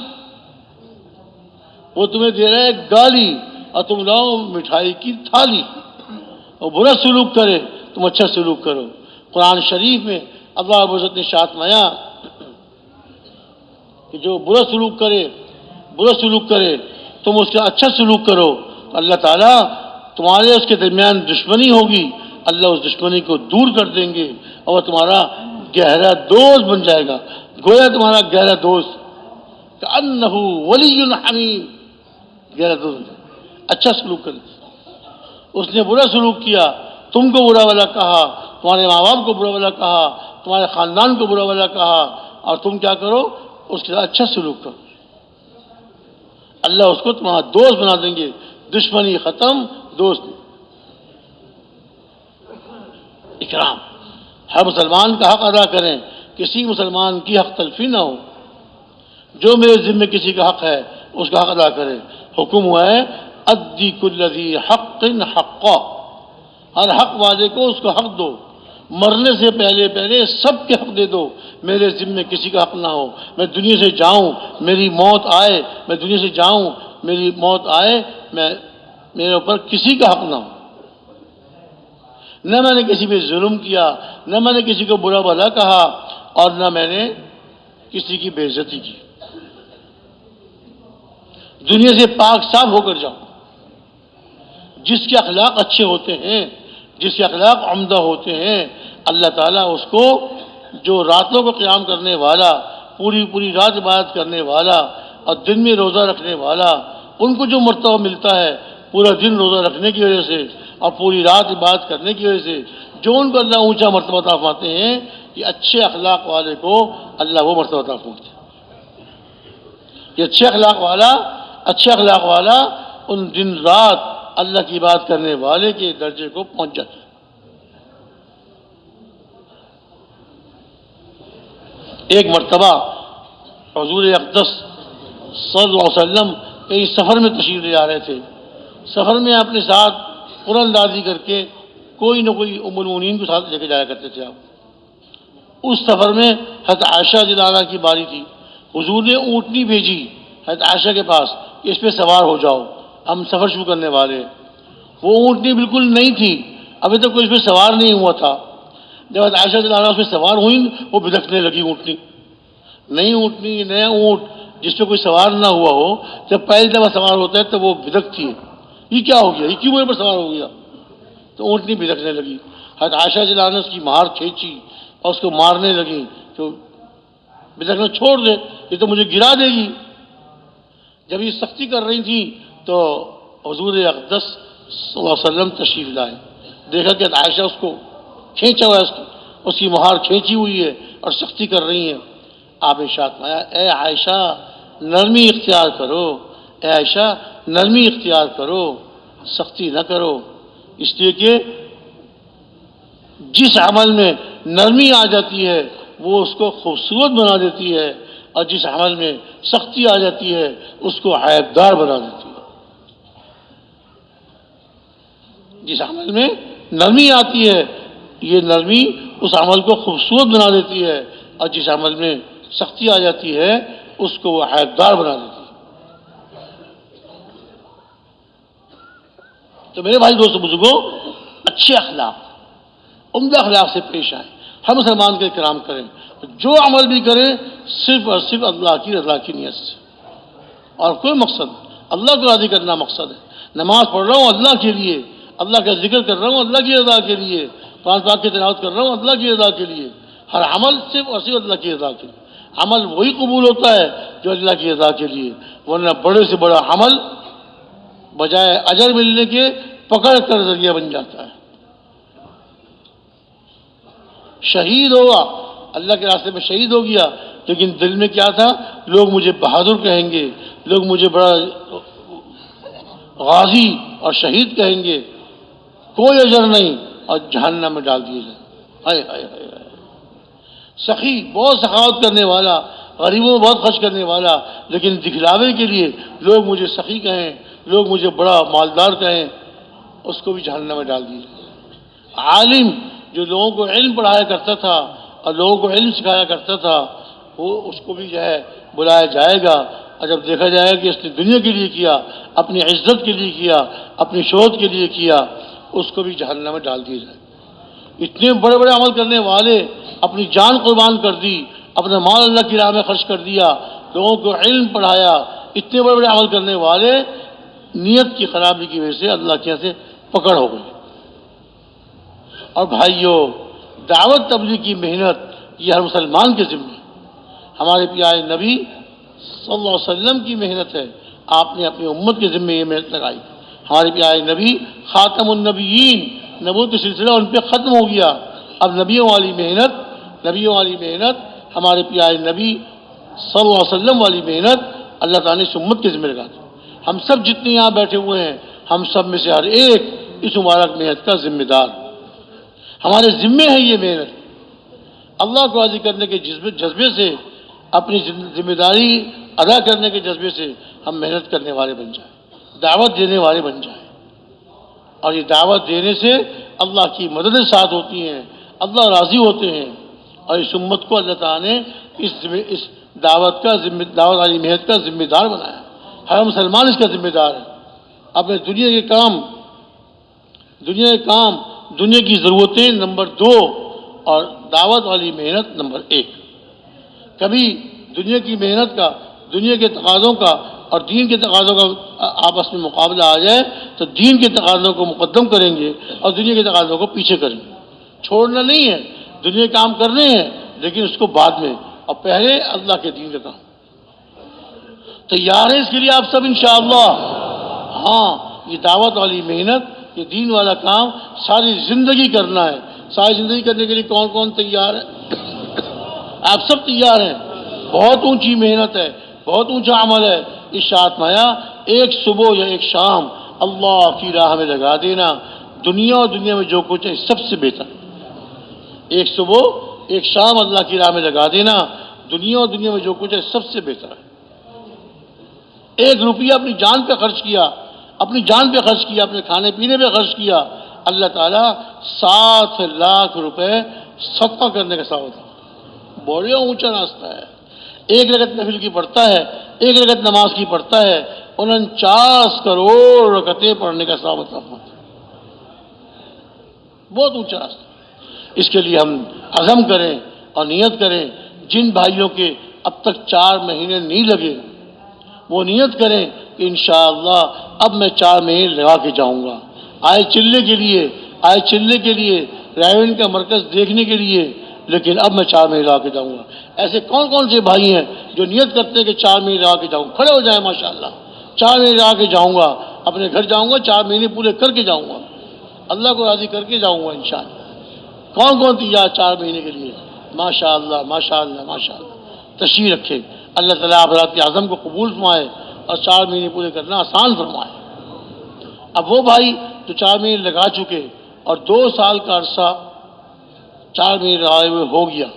وہ تمہیں دے رہا ہے گالی اور تم لاؤ مٹھائی کی تھالی۔ اور برا سلوک کرے تم اچھا سلوک کرو۔ قرآن شریف میں اللہ رب العزت نے ارشاد فرمایا کہ جو برا سلوک کرے تم اس کا اچھا سلوک کرو، تو اللہ تعالیٰ تمہارے اس کے درمیان دشمنی ہوگی، اللہ اس دشمنی کو دور کر دیں گے اور وہ تمہارا گہرا دوست بن جائے گا، گویا تمہارا گہرا دوست، کأنہ ولی حمیم، گہرا دوست۔ اچھا سلوک کرے، اس نے برا سلوک کیا، تم کو برا بھلا کہا، تمہارے ماں باپ کو برا بھلا کہا، تمہارے خاندان کو برا بھلا کہا، اور تم کیا کرو، اس کے ساتھ اچھا سلوک کرو، اللہ اس کو تمہارا دوست بنا دیں گے، دشمنی ختم، دوست۔ اکرام، ہر مسلمان کا حق ادا کریں، کسی مسلمان کی حق تلفی نہ ہو، جو میرے ذمے کسی کا حق ہے اس کا حق ادا کرے۔ حکم ہوا ہے ادی کل ذی حق حقا، ہر حق والے کو اس کا حق دو، مرنے سے پہلے سب کے حق دے دو، میرے ذمے کسی کا حق نہ ہو، میں دنیا سے جاؤں میری موت آئے، میرے اوپر کسی کا حق نہ ہو، نہ میں نے کسی پہ ظلم کیا، نہ میں نے کسی کو برا بھلا کہا، اور نہ میں نے کسی کی بے عزتی کی، دنیا سے پاک صاف ہو کر جاؤ۔ جس کے اخلاق اچھے ہوتے ہیں، جس کے اخلاق عمدہ ہوتے ہیں، اللہ تعالیٰ اس کو، جو راتوں کو قیام کرنے والا، پوری رات عبادت کرنے والا اور دن میں روزہ رکھنے والا، ان کو جو مرتبہ ملتا ہے پورا دن روزہ رکھنے کی وجہ سے اور پوری رات عبادت کرنے کی وجہ سے، جو ان کو اللہ اونچا مرتبہ عطا فرماتے ہیں، کہ اچھے اخلاق والے کو اللہ وہ مرتبہ عطا فرماتے ہیں، کہ اچھے اخلاق والا ان دن رات اللہ کی بات کرنے والے کے درجے کو پہنچ جاتا ہے۔ ایک مرتبہ حضور اقدس صلی اللہ علیہ وسلم کہیں سفر میں تشریف لے جا رہے تھے، سفر میں اپنے ساتھ قرآن اندازی کر کے کوئی نہ کوئی ام المؤمنین کو ساتھ لے کے جایا کرتے تھے آپ۔ اس سفر میں حضرت عائشہ رضی اللہ عنہا کی باری تھی، حضور نے اونٹنی بھیجی حضرت عائشہ کے پاس کہ اس پہ سوار ہو جاؤ، ہم سفر شروع کرنے والے۔ وہ اونٹنی بالکل نئی تھی، ابھی تک کوئی اس پہ سوار نہیں ہوا تھا۔ جب حضرت عائشہ رضی اللہ عنہا اس پہ سوار ہوئیں، وہ بدکنے لگی اونٹنی، نئی اونٹنی، نیا اونٹ جس پہ کوئی سوار نہ ہوا ہو، جب پہلی دفعہ سوار ہوتا ہے تو وہ بدکتی ہے، یہ کیا ہو گیا، یہ کیوں میرے پر سوار ہو گیا؟ تو اونٹنی بدکنے لگی۔ حضرت عائشہ رضی اللہ عنہا اس کی مہار کھینچی اور اس کو مارنے لگی، تو بدکنا چھوڑ دے، یہ تو مجھے گرا دے گی۔ جب یہ سختی کر رہی تھی تو حضور اقدس صلی اللہ علیہ وسلم تشریف لائے، دیکھا کہ عائشہ اس کو کھینچا ہوا ہے، اس کی مہار کھینچی ہوئی ہے اور سختی کر رہی ہیں۔ آپ نے ارشاد فرمایا، اے عائشہ نرمی اختیار کرو، اے عائشہ نرمی اختیار کرو، سختی نہ کرو، اس لیے کہ جس عمل میں نرمی آ جاتی ہے وہ اس کو خوبصورت بنا دیتی ہے، اور جس عمل میں سختی آ جاتی ہے اس کو عیبدار بنا دیتی ہے۔ جس عمل میں نرمی آتی ہے، یہ نرمی اس عمل کو خوبصورت بنا دیتی ہے، اور جس عمل میں سختی آ جاتی ہے اس کو وہ عیبدار بنا دیتی ہے۔ تو میرے بھائی دوستو بزرگوں، اچھے اخلاق، عمدہ اخلاق سے پیش آئیں، ہر مسلمان کے کرام کریں، جو عمل بھی کریں صرف اور صرف اللہ کی رضا کی نیت سے، اور کوئی مقصد، اللہ کو راضی کرنا مقصد ہے۔ نماز پڑھ رہا ہوں اللہ کے لیے، اللہ کا ذکر کر رہا ہوں اللہ کی رضا کے لیے، قرآن پاک کی تلاوت کر رہا ہوں اللہ کی رضا کے لیے، ہر عمل صرف اور صرف اللہ کی رضا کے لیے۔ عمل وہی قبول ہوتا ہے جو اللہ کی رضا کے لیے، ورنہ بڑے سے بڑا عمل بجائے اجر ملنے کے پکڑ کر ذریعہ بن جاتا ہے۔ شہید ہوگا، اللہ کے راستے میں شہید ہو گیا، لیکن دل میں کیا تھا، لوگ مجھے بہادر کہیں گے، لوگ مجھے بڑا غازی اور شہید کہیں گے، کوئی اجر نہیں، اور جہنم میں ڈال دیے جائیں۔ ہائے ہائے ہائے ہائے، سخی، بہت سخاوت کرنے والا، غریبوں میں بہت خرچ کرنے والا، لیکن دکھلاوے کے لیے لوگ مجھے سخی کہیں، لوگ مجھے بڑا مالدار کہیں، اس کو بھی جہنم میں ڈال دیجیے۔ عالم جو لوگوں کو علم پڑھایا کرتا تھا اور لوگوں کو علم سکھایا کرتا تھا، وہ اس کو بھی جو ہے بلایا جائے گا، اور جب دیکھا جائے گا کہ اس نے دنیا کے لیے کیا، اپنی عزت کے لیے کیا، اپنی شہرت کے لیے کیا، اس کو بھی جہنم میں ڈال دیا جائے۔ اتنے بڑے بڑے عمل کرنے والے، اپنی جان قربان کر دی، اپنا مال اللہ کی راہ میں خرچ کر دیا، لوگوں کو علم پڑھایا، اتنے بڑے بڑے عمل کرنے والے نیت کی خرابی کی وجہ سے اللہ کے یہاں سے پکڑ ہو گئی۔ اور بھائیوں، دعوت تبلیغ کی محنت یہ ہر مسلمان کے ذمہ ہے۔ ہمارے پیارے نبی صلی اللہ علیہ وسلم کی محنت ہے، آپ نے اپنی امت کے ذمہ یہ محنت لگائی۔ ہمارے پیارے نبی خاتم النبیین، نبوت کا سلسلہ ان پہ ختم ہو گیا، اب نبیوں والی محنت ہمارے پیارے نبی صلی اللہ علیہ وسلم والی محنت اللہ تعالیٰ نے اس امت کے ذمہ لگا دی۔ ہم سب جتنے یہاں بیٹھے ہوئے ہیں، ہم سب میں سے ہر ایک اس مبارک محنت کا ذمہ دار، ہمارے ذمے ہے یہ محنت۔ اللہ کو راضی کرنے کے جذبے سے، اپنی ذمہ داری ادا کرنے کے جذبے سے ہم محنت کرنے والے بن جائیں، دعوت دینے والے بن جائیں، اور یہ دعوت دینے سے اللہ کی مددیں ساتھ ہوتی ہیں، اللہ راضی ہوتے ہیں، اور اس امت کو اللہ تعالیٰ نے اس دعوت والی محنت کا ذمہ دار بنایا۔ ہر مسلمان اس کا ذمہ دار ہے۔ اپنے دنیا کے کام، دنیا کی ضرورتیں نمبر 2 اور دعوت والی محنت نمبر 1۔ کبھی دنیا کی محنت کا، دنیا کے تقاضوں کا اور دین کے تقاضوں کا آپس میں مقابلہ آ جائے تو دین کے تقاضوں کو مقدم کریں گے اور دنیا کے تقاضوں کو پیچھے کریں گے۔ چھوڑنا نہیں ہے، دنیا کے کام کرنے ہیں، لیکن اس کو بعد میں، اور پہلے اللہ کے دین کا کام۔ تیار ہے اس کے لیے آپ سب انشاءاللہ؟ ہاں، یہ دعوت والی محنت، یہ دین والا کام ساری زندگی کرنا ہے۔ ساری زندگی کرنے کے لیے کون کون تیار ہے؟ آپ سب تیار ہیں؟ بہت اونچی محنت ہے، بہت اونچا عمل ہے۔ ارشاد فرمایا ایک صبح یا ایک شام اللہ کی راہ میں لگا دینا، دنیا اور دنیا میں جو کچھ ہے سب سے بہتر۔ ایک صبح ایک شام اللہ کی راہ میں لگا دینا، دنیا اور دنیا میں جو کچھ ہے سب سے بہتر ہے۔ 1 روپیہ اپنی جان پہ خرچ کیا، اپنے کھانے پینے پہ خرچ کیا، اللہ تعالیٰ 7 لاکھ روپے صدقہ کرنے کا ثواب ہے۔ بڑا اونچا راستہ ہے۔ 1 رکعت نفل کی پڑھتا ہے، 1 رکعت نماز کی پڑھتا ہے، 49 کروڑ رکعتیں پڑھنے کا ثواب ہے۔ بہت اونچا راستہ۔ اس کے لیے ہم عزم کریں اور نیت کریں۔ جن بھائیوں کے اب تک 4 مہینے نہیں لگے، وہ نیت کریں کہ انشاءاللہ اب میں 4 مہینے لگا کے جاؤں گا، آئے چلنے کے لیے رائے کا مرکز دیکھنے کے لیے، لیکن اب میں 4 مہینے لگا کے جاؤں گا۔ ایسے کون کون سے بھائی ہیں جو نیت کرتے ہیں کہ 4 مہینے لگا کے جاؤں؟ کھڑے ہو جائیں ماشاءاللہ۔ 4 مہینے لگا کے جاؤں گا، اپنے گھر جاؤں گا، 4 مہینے پورے کر کے جاؤں گا، اللہ کو راضی کر کے جاؤں گا انشاءاللہ۔ کون کون تیار 4 مہینے کے لیے؟ ماشاءاللہ ماشاءاللہ ماشاءاللہ، تشریف رکھے۔ اللہ تعالیٰ آپ حضرات کے عزم کو قبول فرمائے اور 4 مہینے پورے کرنا آسان فرمائے۔ اب وہ بھائی جو 4 مہینے لگا چکے اور 2 سال کا عرصہ 4 مہینے لگائے ہوئے ہو گیا،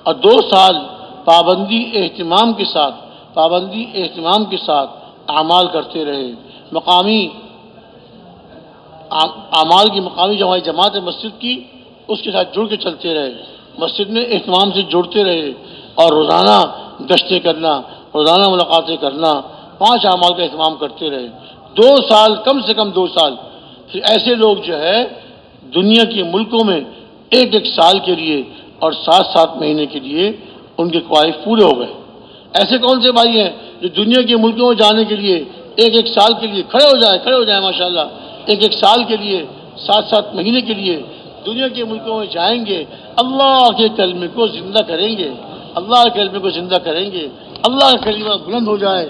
اور 2 سال پابندی اہتمام کے ساتھ اعمال کرتے رہے، مقامی اعمال کی مقامی جو ہماری جماعت ہے مسجد کی، اس کے ساتھ جڑ کے چلتے رہے، مسجد میں اہتمام سے جڑتے رہے، اور روزانہ گشتیں کرنا، روزانہ ملاقاتیں کرنا، 5 اعمال کا اہتمام کرتے رہے۔ 2 سال، کم سے کم 2 سال۔ پھر ایسے لوگ جو ہے دنیا کے ملکوں میں 1 سال کے لیے اور 7 مہینے کے لیے ان کے خواہش پورے ہو گئے۔ ایسے کون سے بھائی ہیں جو دنیا کے ملکوں میں جانے کے لیے 1 سال کے لیے کھڑے ہو جائیں ماشاءاللہ، 1 سال کے لیے، 7 مہینے کے لیے دنیا کے ملکوں میں جائیں گے، اللہ کے کلمے کو زندہ کریں گے، اللہ کے کلمے کو زندہ کریں گے، اللہ کا کلمہ بلند ہو جائے۔